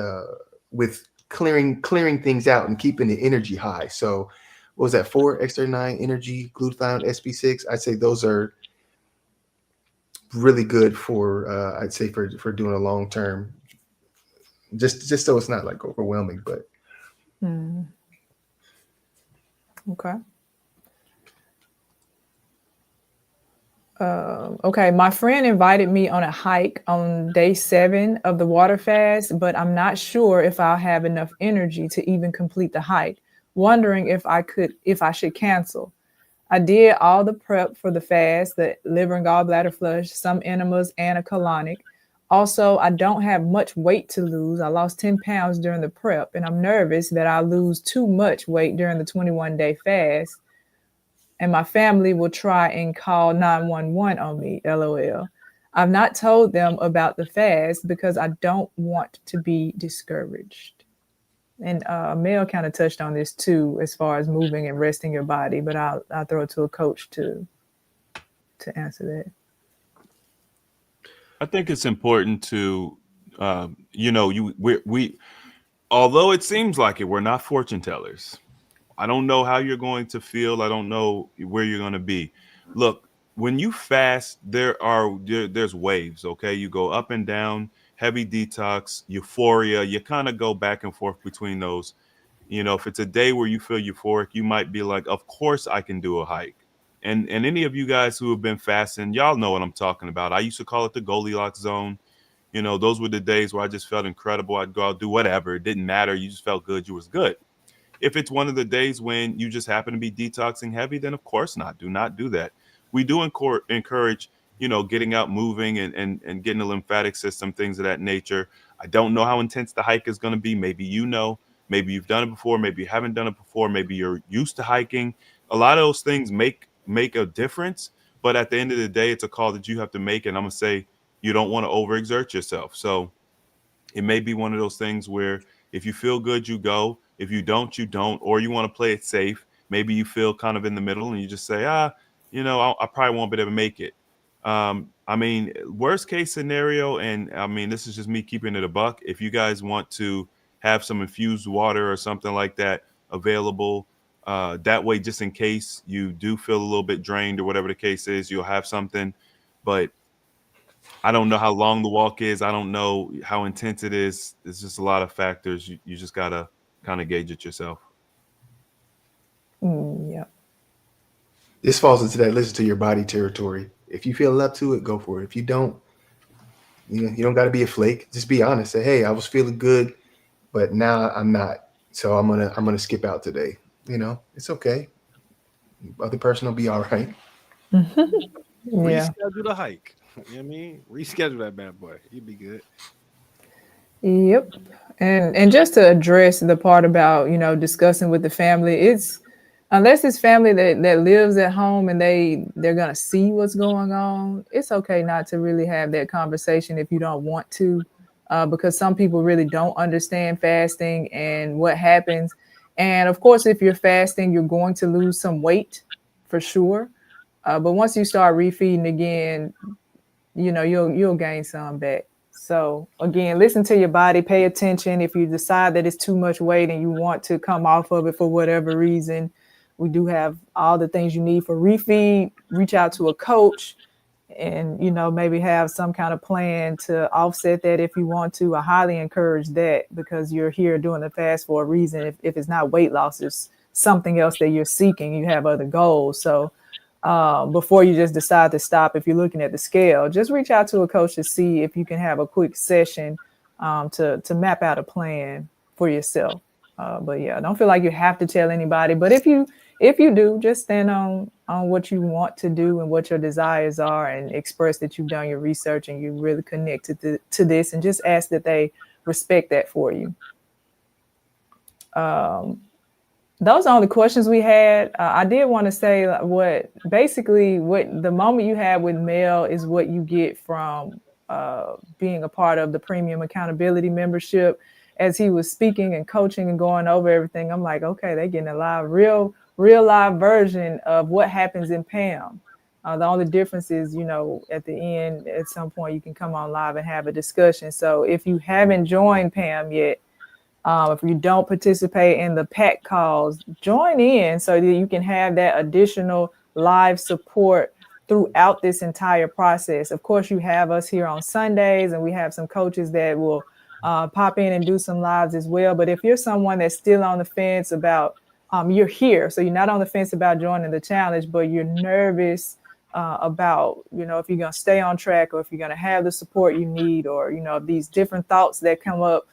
Speaker 9: clearing things out and keeping the energy high. So what was that? 4 X39, energy, glutathione, SP6. I'd say those are really good for I'd say for doing a long term, just so it's not like overwhelming. But
Speaker 2: Okay. Okay, my friend invited me on a hike on day 7 of the water fast, but I'm not sure if I'll have enough energy to even complete the hike. Wondering if I should cancel. I did all the prep for the fast, the liver and gallbladder flush, some enemas, and a colonic. Also, I don't have much weight to lose. I lost 10 pounds during the prep, and I'm nervous that I'll lose too much weight during the 21-day fast, and my family will try and call 911 on me, LOL. I've not told them about the fast because I don't want to be discouraged. And Mel kind of touched on this too, as far as moving and resting your body. But I'll throw it to a coach to answer that.
Speaker 1: I think it's important to, we although it seems like it, we're not fortune tellers. I don't know how you're going to feel. I don't know where you're going to be. Look, when you fast, there's waves. Okay, you go up and down, heavy detox, euphoria. You kind of go back and forth between those. If it's a day where you feel euphoric, you might be like, of course I can do a hike. And any of you guys who have been fasting, y'all know what I'm talking about. I used to call it the Goldilocks zone. Those were the days where I just felt incredible. I'd go out, do whatever. It didn't matter. You just felt good. You was good. If it's one of the days when you just happen to be detoxing heavy, then of course not. Do not do that. We do encourage, getting out, moving, and getting the lymphatic system, things of that nature. I don't know how intense the hike is going to be. Maybe maybe you've done it before. Maybe you haven't done it before. Maybe you're used to hiking. A lot of those things make a difference. But at the end of the day, it's a call that you have to make. And I'm going to say you don't want to overexert yourself. So it may be one of those things where if you feel good, you go. If you don't, you don't. Or you want to play it safe. Maybe you feel kind of in the middle and you just say, I probably won't be able to make it. Worst case scenario, and I mean, this is just me keeping it a buck. If you guys want to have some infused water or something like that available, that way, just in case you do feel a little bit drained or whatever the case is, you'll have something. But I don't know how long the walk is. I don't know how intense it is. It's just a lot of factors. You just got to kind of gauge it yourself.
Speaker 2: Yeah.
Speaker 9: This falls into that listen to your body territory. If you feel up to it, go for it. If you don't, you don't got to be a flake. Just be honest. Say, hey, I was feeling good, but now I'm not. So I'm gonna skip out today. It's okay. Other person will be all right.
Speaker 2: Yeah.
Speaker 8: Reschedule the hike. You know what I mean? Reschedule that bad boy. You'd be good.
Speaker 2: Yep. And just to address the part about, discussing with the family, it's unless it's family that lives at home and they're gonna see what's going on, it's okay not to really have that conversation if you don't want to, because some people really don't understand fasting and what happens. And of course, if you're fasting, you're going to lose some weight for sure. But once you start refeeding again, you'll gain some back. So again, listen to your body, pay attention. If you decide that it's too much weight and you want to come off of it for whatever reason, we do have all the things you need for refeed. Reach out to a coach and, maybe have some kind of plan to offset that if you want to. I highly encourage that because you're here doing the fast for a reason. If it's not weight loss, it's something else that you're seeking. You have other goals. So before you just decide to stop, if you're looking at the scale, just reach out to a coach to see if you can have a quick session to map out a plan for yourself. But yeah, don't feel like you have to tell anybody. But if you do, just stand on what you want to do and what your desires are, and express that you've done your research and you really connected to this, and just ask that they respect that for you. Those are all the questions we had. I did want to say what the moment you had with Mel is what you get from being a part of the premium accountability membership. As he was speaking and coaching and going over everything, I'm like, okay, they're getting a real live version of what happens in PAM. The only difference is, at the end, at some point, you can come on live and have a discussion. So if you haven't joined PAM yet, if you don't participate in the pack calls, join in so that you can have that additional live support throughout this entire process. Of course, you have us here on Sundays, and we have some coaches that will pop in and do some lives as well. But if you're someone that's still on the fence about, you're here, so you're not on the fence about joining the challenge, but you're nervous about, if you're going to stay on track, or if you're going to have the support you need, or, these different thoughts that come up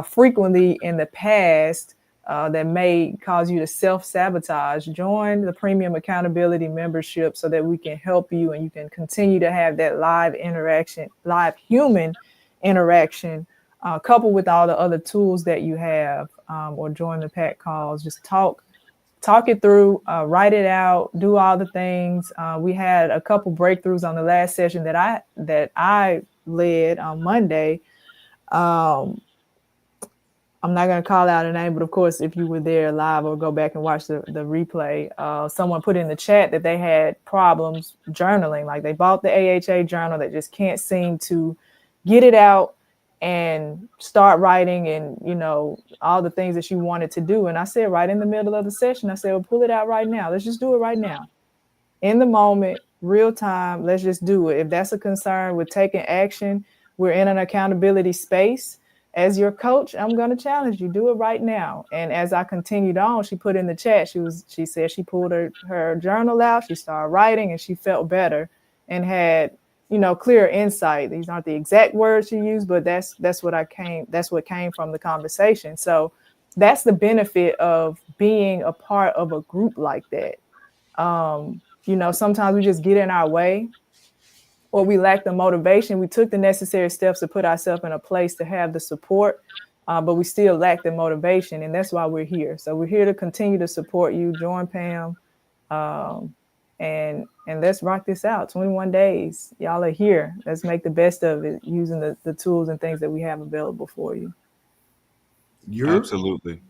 Speaker 2: frequently in the past that may cause you to self-sabotage, join the premium accountability membership so that we can help you and you can continue to have that live human interaction, coupled with all the other tools that you have, or join the pack calls. Just talk talk it through, write it out, do all the things. We had a couple breakthroughs on the last session that I led on Monday. I'm not going to call out a name, but of course, if you were there live or go back and watch the replay, someone put in the chat that they had problems journaling. Like they bought the AHA journal, they just can't seem to get it out and start writing and, you know, all the things that she wanted to do. And I said, right in the middle of the session, I said, well, pull it out right now. Let's just do it right now. In the moment, real time, let's just do it. If that's a concern with taking action, we're in an accountability space. As your coach, I'm going to challenge you. Do it right now. And as I continued on, she put in the chat, she said she pulled her journal out, she started writing, and she felt better and had, you know, clear insight. These aren't the exact words she used, but that's what came from the conversation. So that's the benefit of being a part of a group like that. You know, sometimes we just get in our way or we lack the motivation. We took the necessary steps to put ourselves in a place to have the support, but we still lack the motivation. And that's why we're here. So we're here to continue to support you. Join Pam. And let's rock this out. 21 days. Y'all are here. Let's make the best of it using the tools and things that we have available for you.
Speaker 1: Absolutely.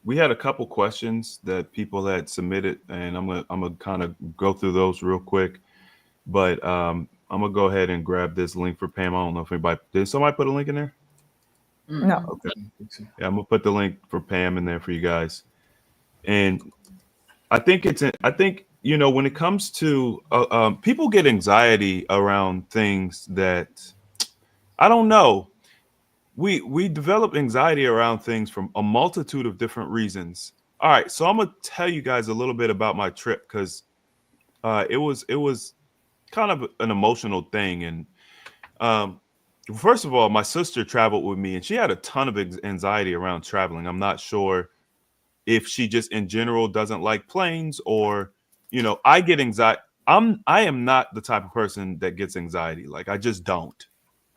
Speaker 1: We had a couple questions that people had submitted, and I'm gonna kind of go through those real quick. But I'm gonna go ahead and grab this link for Pam. I don't know if anybody did. Somebody put a link in there?
Speaker 2: No.
Speaker 1: Okay. Yeah, I'm gonna put the link for Pam in there for you guys. And I think you know, when it comes to people get anxiety around things that I don't know. We develop anxiety around things from a multitude of different reasons. All right, so I'm gonna tell you guys a little bit about my trip because it was kind of an emotional thing. And first of all, my sister traveled with me, and she had a ton of anxiety around traveling. I'm not sure if she just in general doesn't like planes, or you know, I get anxiety. I am not the type of person that gets anxiety. Like I just don't.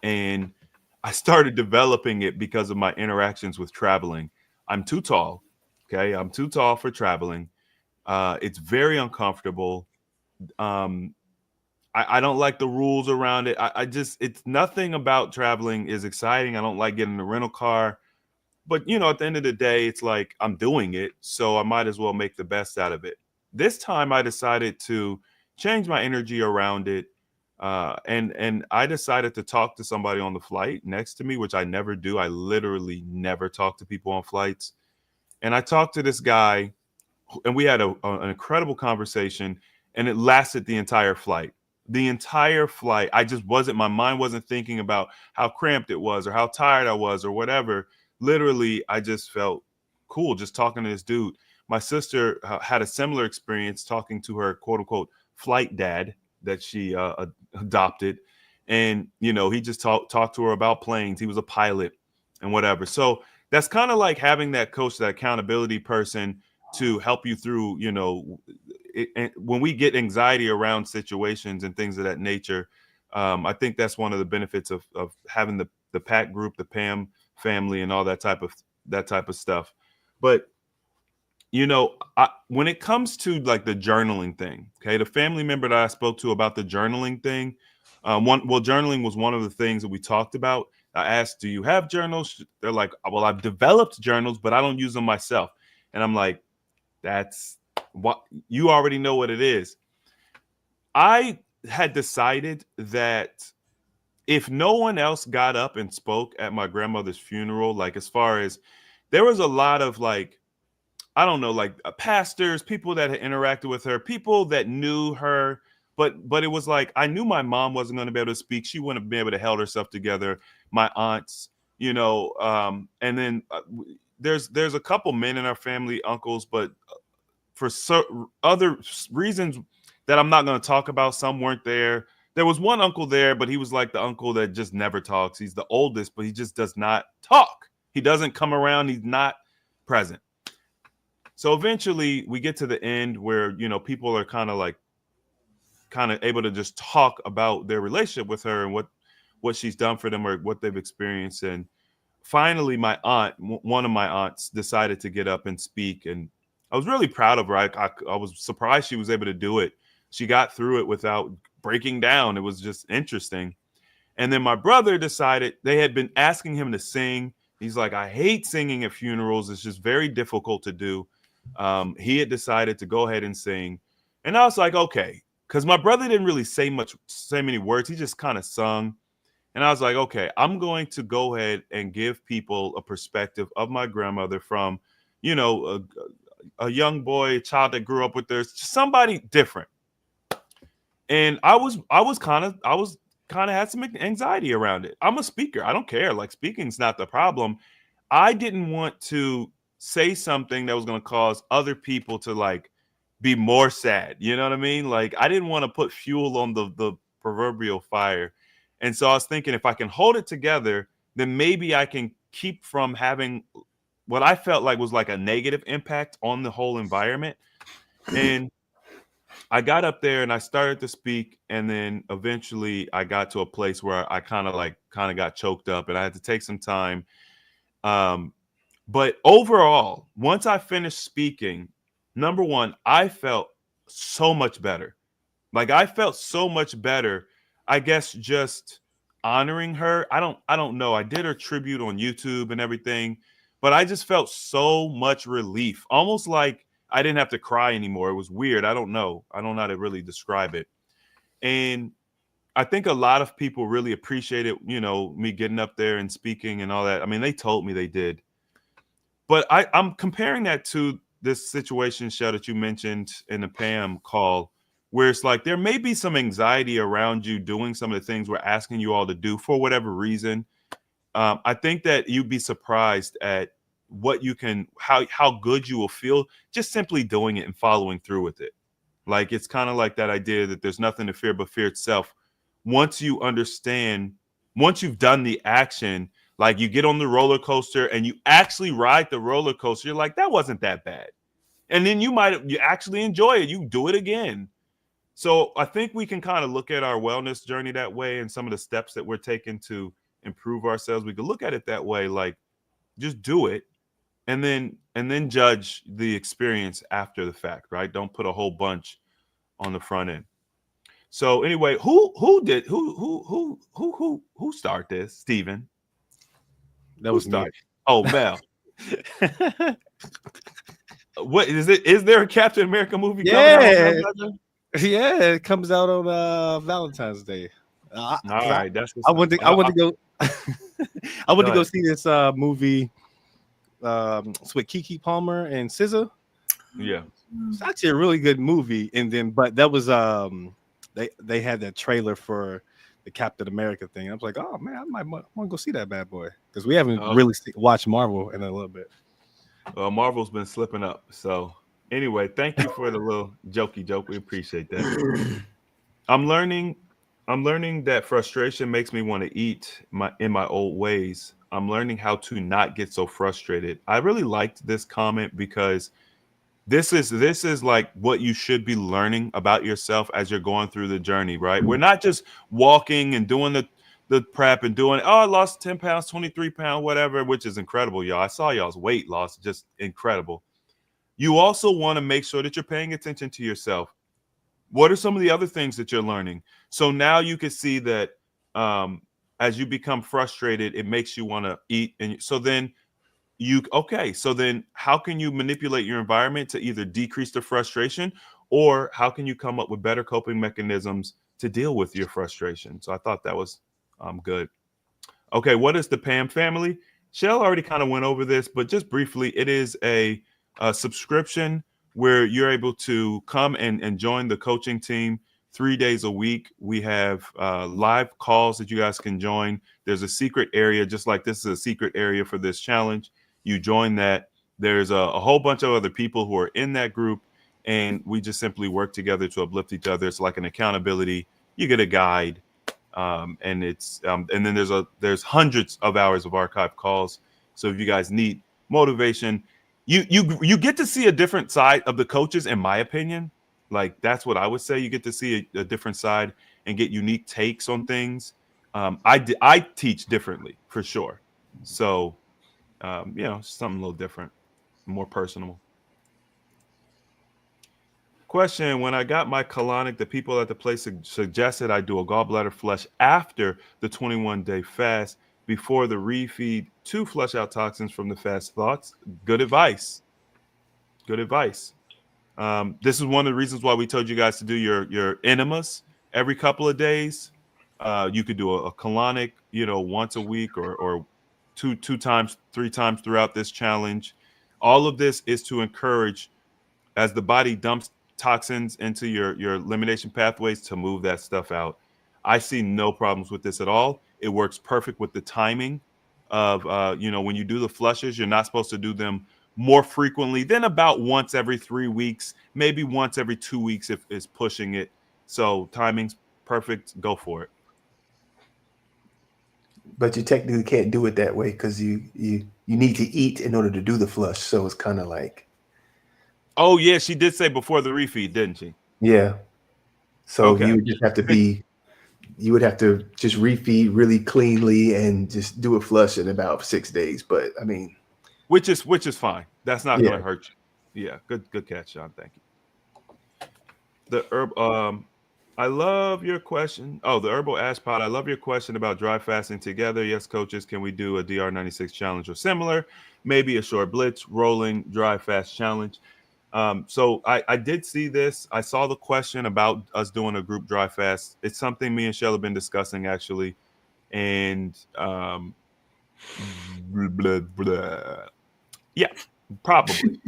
Speaker 1: And I started developing it because of my interactions with traveling. I'm too tall. Okay. I'm too tall for traveling. It's very uncomfortable. I don't like the rules around it. It's nothing about traveling is exciting. I don't like getting a rental car. But, you know, at the end of the day, it's like I'm doing it. So I might as well make the best out of it. This time I decided to change my energy around it. And I decided to talk to somebody on the flight next to me, which I never do. I literally never talk to people on flights. And I talked to this guy, and we had an incredible conversation, and it lasted the entire flight. The entire flight, my mind wasn't thinking about how cramped it was or how tired I was or whatever. Literally, I just felt cool just talking to this dude. My sister had a similar experience talking to her quote unquote flight dad that she adopted. And, you know, he just talked to her about planes. He was a pilot and whatever. So that's kind of like having that coach, that accountability person to help you through, you know, and when we get anxiety around situations and things of that nature, I think that's one of the benefits of having the PAC group, the PAM family, and all that type of stuff. But you know, when it comes to like the journaling thing, okay, the family member that I spoke to about the journaling thing, journaling was one of the things that we talked about. I asked, "Do you have journals?" They're like, "Well, I've developed journals, but I don't use them myself." And I'm like, "That's what you already know what it is." I had decided that if no one else got up and spoke at my grandmother's funeral, like as far as there was a lot of like, I don't know, like pastors, people that had interacted with her, people that knew her, but it was like I knew my mom wasn't going to be able to speak. She wouldn't be able to hold herself together. My aunts, you know, and then there's a couple men in our family, uncles, but for other reasons that I'm not going to talk about, some weren't there. There was one uncle there, but he was like the uncle that just never talks. He's the oldest, but he just does not talk. He doesn't come around. He's not present. So eventually we get to the end where, you know, people are kind of able to just talk about their relationship with her and what she's done for them or what they've experienced. And finally my aunt, one of my aunts, decided to get up and speak, and I was really proud of her. I was surprised she was able to do it. She got through it without breaking down. It was just interesting. And then my brother decided, they had been asking him to sing. He's like, I hate singing at funerals. It's just very difficult to do. He had decided to go ahead and sing. And I was like, okay, because my brother didn't really say many words. He just kind of sung. And I was like, okay, I'm going to go ahead and give people a perspective of my grandmother from, you know, a young boy, a child that grew up with her, somebody different. And I was kind of had some anxiety around it. I'm a speaker. I don't care. Like, speaking's not the problem. I didn't want to say something that was going to cause other people to like be more sad. You know what I mean? Like, I didn't want to put fuel on the proverbial fire. And so I was thinking, if I can hold it together, then maybe I can keep from having what I felt like was like a negative impact on the whole environment. And I got up there and I started to speak, and then eventually I got to a place where I kind of got choked up, and I had to take some time. But overall, once I finished speaking, number one, I felt so much better. Like, I felt so much better. I guess just honoring her. I don't know. I did her tribute on YouTube and everything, but I just felt so much relief, almost like I didn't have to cry anymore. It was weird. I don't know. I don't know how to really describe it. And I think a lot of people really appreciated, you know, me getting up there and speaking and all that. I mean, they told me they did. But I'm comparing that to this situation, Shell, that you mentioned in the Pam call, where it's like there may be some anxiety around you doing some of the things we're asking you all to do for whatever reason. I think that you'd be surprised at what you can, how good you will feel just simply doing it and following through with it. Like, it's kind of like that idea that there's nothing to fear but fear itself. Once you understand, once you've done the action, like you get on the roller coaster and you actually ride the roller coaster, you're like, that wasn't that bad. And then you actually enjoy it. You do it again. So I think we can kind of look at our wellness journey that way, and some of the steps that we're taking to improve ourselves. We can look at it that way, like, just do it, and then judge the experience after the fact, right? Don't put a whole bunch on the front end. So anyway, who started this? Steven?
Speaker 8: That was me.
Speaker 1: Oh, Mel. What is it? Is there a Captain America movie coming out?
Speaker 8: Yeah, it comes out on Valentine's Day.
Speaker 1: All right, that's
Speaker 8: I went to go. I went to go see this movie. It's with Keke Palmer and SZA.
Speaker 1: Yeah,
Speaker 8: it's actually a really good movie. And then, but that was they had that trailer for the Captain America thing. I was like, oh man, I might want to go see that bad boy, because we haven't really watched Marvel in a little bit.
Speaker 1: Well, Marvel's been slipping up. So anyway, thank you for the little jokey joke. We appreciate that. I'm learning that frustration makes me want to eat in my old ways. I'm learning how to not get so frustrated. I really liked this comment because this is like what you should be learning about yourself as you're going through the journey, right? We're not just walking and doing the prep and doing, oh, I lost 10 pounds, 23 pounds, whatever, which is incredible, y'all. I saw y'all's weight loss, just incredible. You also want to make sure that you're paying attention to yourself. What are some of the other things that you're learning? So now you can see that as you become frustrated, it makes you want to eat. And so then so then how can you manipulate your environment to either decrease the frustration, or how can you come up with better coping mechanisms to deal with your frustration? So I thought that was good. Okay, what is the Pam family? Shell already kind of went over this, but just briefly, it is a subscription where you're able to come and join the coaching team 3 days a week. We have live calls that you guys can join. There's a secret area, just like this is a secret area for this challenge. You join that. There's a whole bunch of other people who are in that group, and we just simply work together to uplift each other. It's like an accountability. You get a guide, and it's and then there's hundreds of hours of archive calls. So if you guys need motivation, you get to see a different side of the coaches, in my opinion. Like, that's what I would say. You get to see a different side and get unique takes on things. I teach differently, for sure. So, something a little different, more personal. Question: when I got my colonic, the people at the place suggested I do a gallbladder flush after the 21-day fast before the refeed to flush out toxins from the fast. Thoughts? Good advice. Good advice. This is one of the reasons why we told you guys to do your enemas every couple of days. You could do a colonic, once a week or two times, three times throughout this challenge. All of this is to encourage, as the body dumps toxins into your elimination pathways, to move that stuff out. I see no problems with this at all. It works perfect with the timing of when you do the flushes, you're not supposed to do them more frequently than about once every 3 weeks, maybe once every 2 weeks if it's pushing it. So timing's perfect. Go for it.
Speaker 9: But you technically can't do it that way because you need to eat in order to do the flush. So it's kind of like,
Speaker 1: Oh yeah, she did say before the refeed, didn't she?
Speaker 9: yeah. So
Speaker 1: Okay.
Speaker 9: you would just have to you would have to just refeed really cleanly and just do a flush in about 6 days. But I mean,
Speaker 1: which is fine. That's not
Speaker 9: yeah.
Speaker 1: going to hurt you. Yeah, good catch, Sean. Thank you. The herb. I love your question. Oh, the herbal ash pot. I love your question about dry fasting together. Yes, coaches, can we do a DR96 challenge or similar? Maybe a short blitz, rolling, dry fast challenge. So I did see this. I saw the question about us doing a group dry fast. It's something me and Shell have been discussing actually, and blah, blah, blah. Yeah, probably.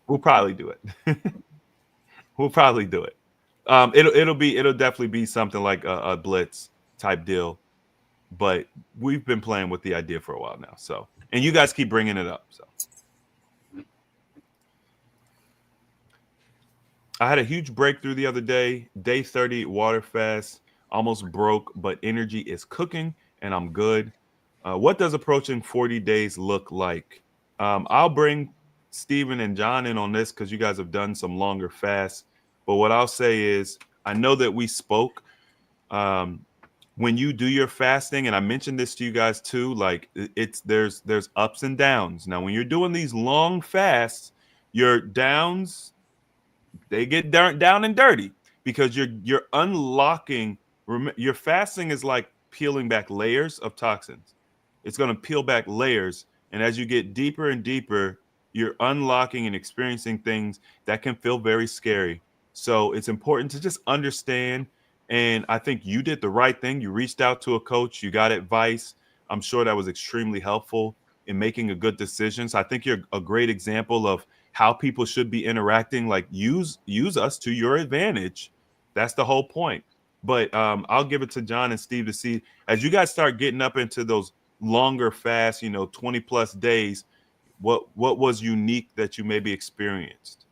Speaker 1: We'll probably do it. We'll probably do it. It'll definitely be something like a blitz type deal, but we've been playing with the idea for a while now. So, and you guys keep bringing it up. So, I had a huge breakthrough the other day. Day 30 water fast, almost broke, but energy is cooking, and I'm good. What does approaching 40 days look like? I'll bring Stephen and John in on this because you guys have done some longer fasts. But what I'll say is, I know that we spoke. When you do your fasting, and I mentioned this to you guys too, like there's ups and downs. Now, when you're doing these long fasts, your downs, they get down and dirty because you're unlocking. Your fasting is like peeling back layers of toxins. It's going to peel back layers, and as you get deeper and deeper, you're unlocking and experiencing things that can feel very scary. So it's important to just understand. And I think you did the right thing. You reached out to a coach, you got advice. I'm sure that was extremely helpful in making a good decision. So I think you're a great example of how people should be interacting. Like use us to your advantage. That's the whole point. But I'll give it to John and Steve to see as you guys start getting up into those longer fasts, 20 plus days, what was unique that you maybe experienced?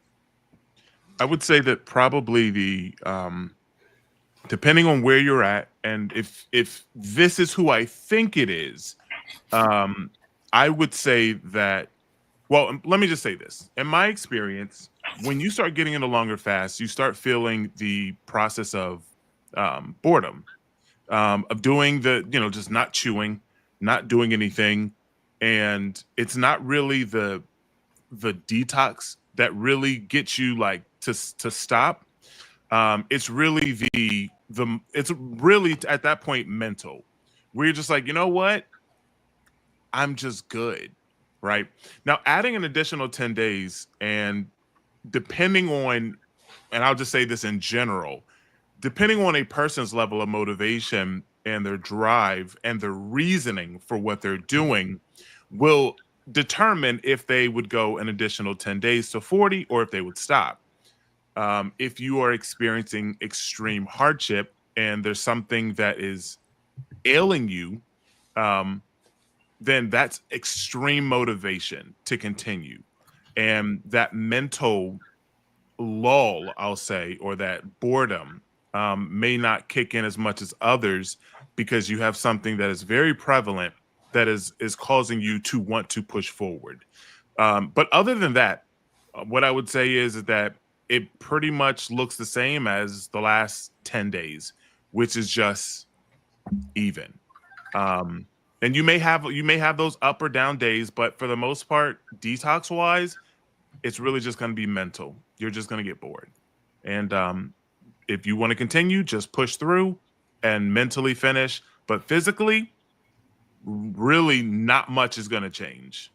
Speaker 5: I would say that probably the depending on where you're at, and if this is who I think it is, I would say that. Well, let me just say this. In my experience, when you start getting into longer fasts, you start feeling the process of boredom, of doing just not chewing, not doing anything, and it's not really the detox that really gets you like to stop. It's really it's really at that point mental, where you're just like, you know what, I'm just good, right? Now adding an additional 10 days, and depending on, and I'll just say this in general, depending on a person's level of motivation and their drive and their reasoning for what they're doing, will determine if they would go an additional 10 days to 40 or if they would stop. If you are experiencing extreme hardship and there's something that is ailing you, then that's extreme motivation to continue. And that mental lull, I'll say, or that boredom may not kick in as much as others because you have something that is very prevalent that is causing you to want to push forward. But other than that, what I would say is that it pretty much looks the same as the last 10 days, which is just even. And you may have those up or down days, but for the most part, detox wise, it's really just going to be mental. You're just going to get bored. And if you want to continue, just push through and mentally finish. But physically, really not much is going to change.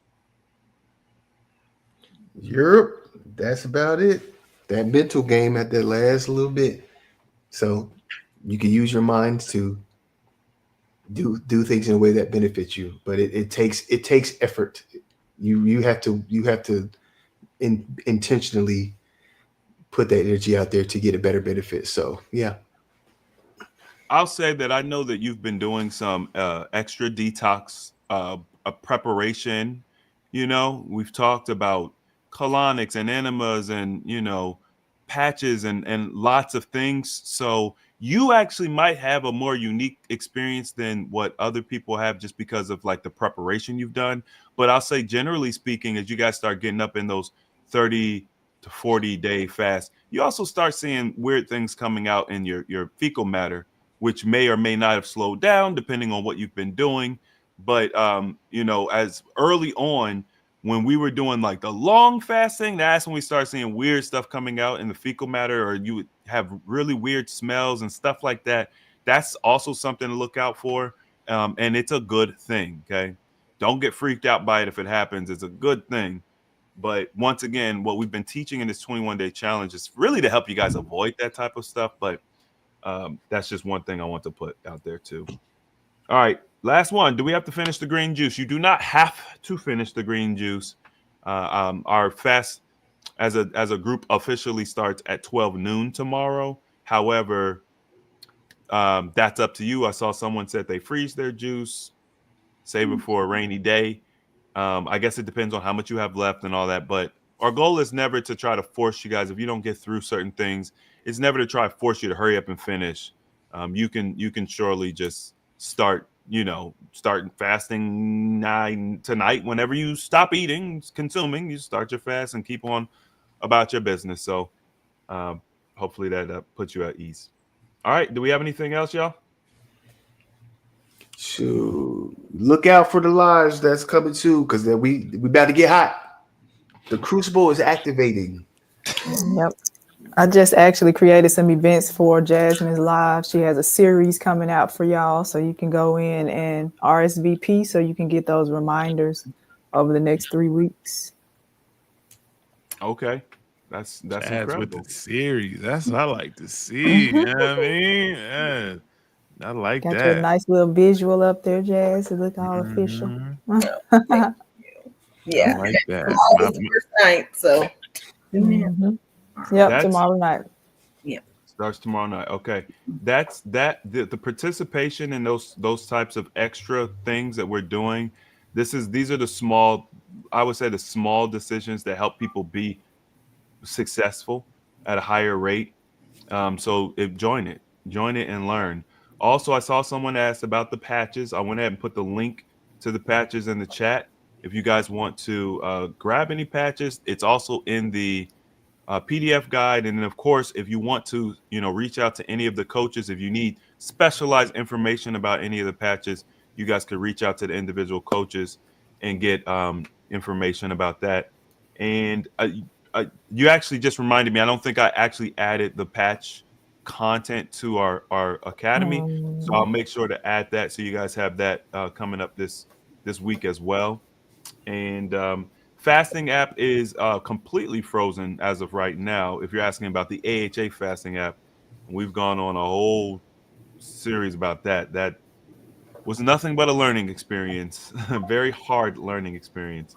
Speaker 9: Europe, that's about it. That mental game at that last little bit. So you can use your minds to do things in a way that benefits you, but it takes effort. You have to intentionally put that energy out there to get a better benefit. So yeah.
Speaker 1: I'll say that I know that you've been doing some extra detox preparation. You know, we've talked about colonics and enemas and, you know, patches and lots of things. So you actually might have a more unique experience than what other people have just because of like the preparation you've done. But I'll say, generally speaking, as you guys start getting up in those 30 to 40-day fasts, you also start seeing weird things coming out in your fecal matter, which may or may not have slowed down depending on what you've been doing. But you know, as early on when we were doing like the long fasting, that's when we start seeing weird stuff coming out in the fecal matter, or you would have really weird smells and stuff like that. That's also something to look out for. And it's a good thing. Okay. Don't get freaked out by it if it happens. It's a good thing. But once again, what we've been teaching in this 21-day challenge is really to help you guys avoid that type of stuff. But that's just one thing I want to put out there too. All right, last one. Do we have to finish the green juice? You do not have to finish the green juice. Our fast as a group officially starts at 12 noon tomorrow. However, that's up to you. I saw someone said they freeze their juice, save it for a rainy day. I guess it depends on how much you have left and all that. But our goal is never to try to force you guys. If you don't get through certain things, it's never to try to force you to hurry up and finish. You can surely just start fasting tonight. Whenever you stop eating, consuming, you start your fast and keep on about your business. So hopefully that puts you at ease. All right. Do we have anything else, y'all?
Speaker 9: So look out for the lives that's coming too, because we about to get hot. The crucible is activating.
Speaker 2: Yep. I just actually created some events for Jasmine's Live. She has a series coming out for y'all, so you can go in and RSVP so you can get those reminders over the next 3 weeks.
Speaker 1: Okay. That's incredible.
Speaker 5: With the series. That's what I like to see. You know what I mean? Yeah. I like
Speaker 2: Got
Speaker 5: that.
Speaker 2: your nice little visual up there, Jazz. It look all official.
Speaker 7: Yeah.
Speaker 5: I like that.
Speaker 7: It's first night, so
Speaker 2: Yep, tomorrow night.
Speaker 7: Yeah.
Speaker 1: Starts tomorrow night. Okay. That's the participation in those types of extra things that we're doing. These are the small, I would say the small decisions that help people be successful at a higher rate. So join it and learn. Also, I saw someone asked about the patches. I went ahead and put the link to the patches in the chat. If you guys want to grab any patches, it's also in the PDF guide. And then, of course, if you want to, reach out to any of the coaches, if you need specialized information about any of the patches, you guys could reach out to the individual coaches and get information about that. And you actually just reminded me, I don't think I actually added the patch content to our academy. So I'll make sure to add that so you guys have that coming up this week as well. And fasting app is completely frozen as of right now. If you're asking about the AHA fasting app, we've gone on a whole series about that. That was nothing but a learning experience, very hard learning experience.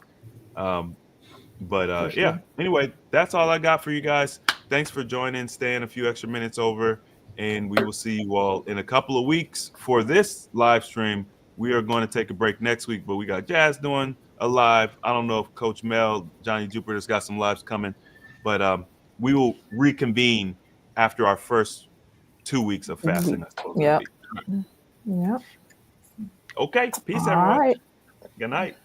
Speaker 1: But yeah, anyway, that's all I got for you guys. Thanks for joining, staying a few extra minutes over, and we will see you all in a couple of weeks for this live stream. We are going to take a break next week, but we got Jazz doing a live. I don't know if Coach Mel, Johnny Jupiter's got some lives coming, but we will reconvene after our first 2 weeks of fasting.
Speaker 2: Yep. Yep.
Speaker 1: Okay. Peace,
Speaker 2: all
Speaker 1: everyone.
Speaker 2: Right.
Speaker 1: Good night.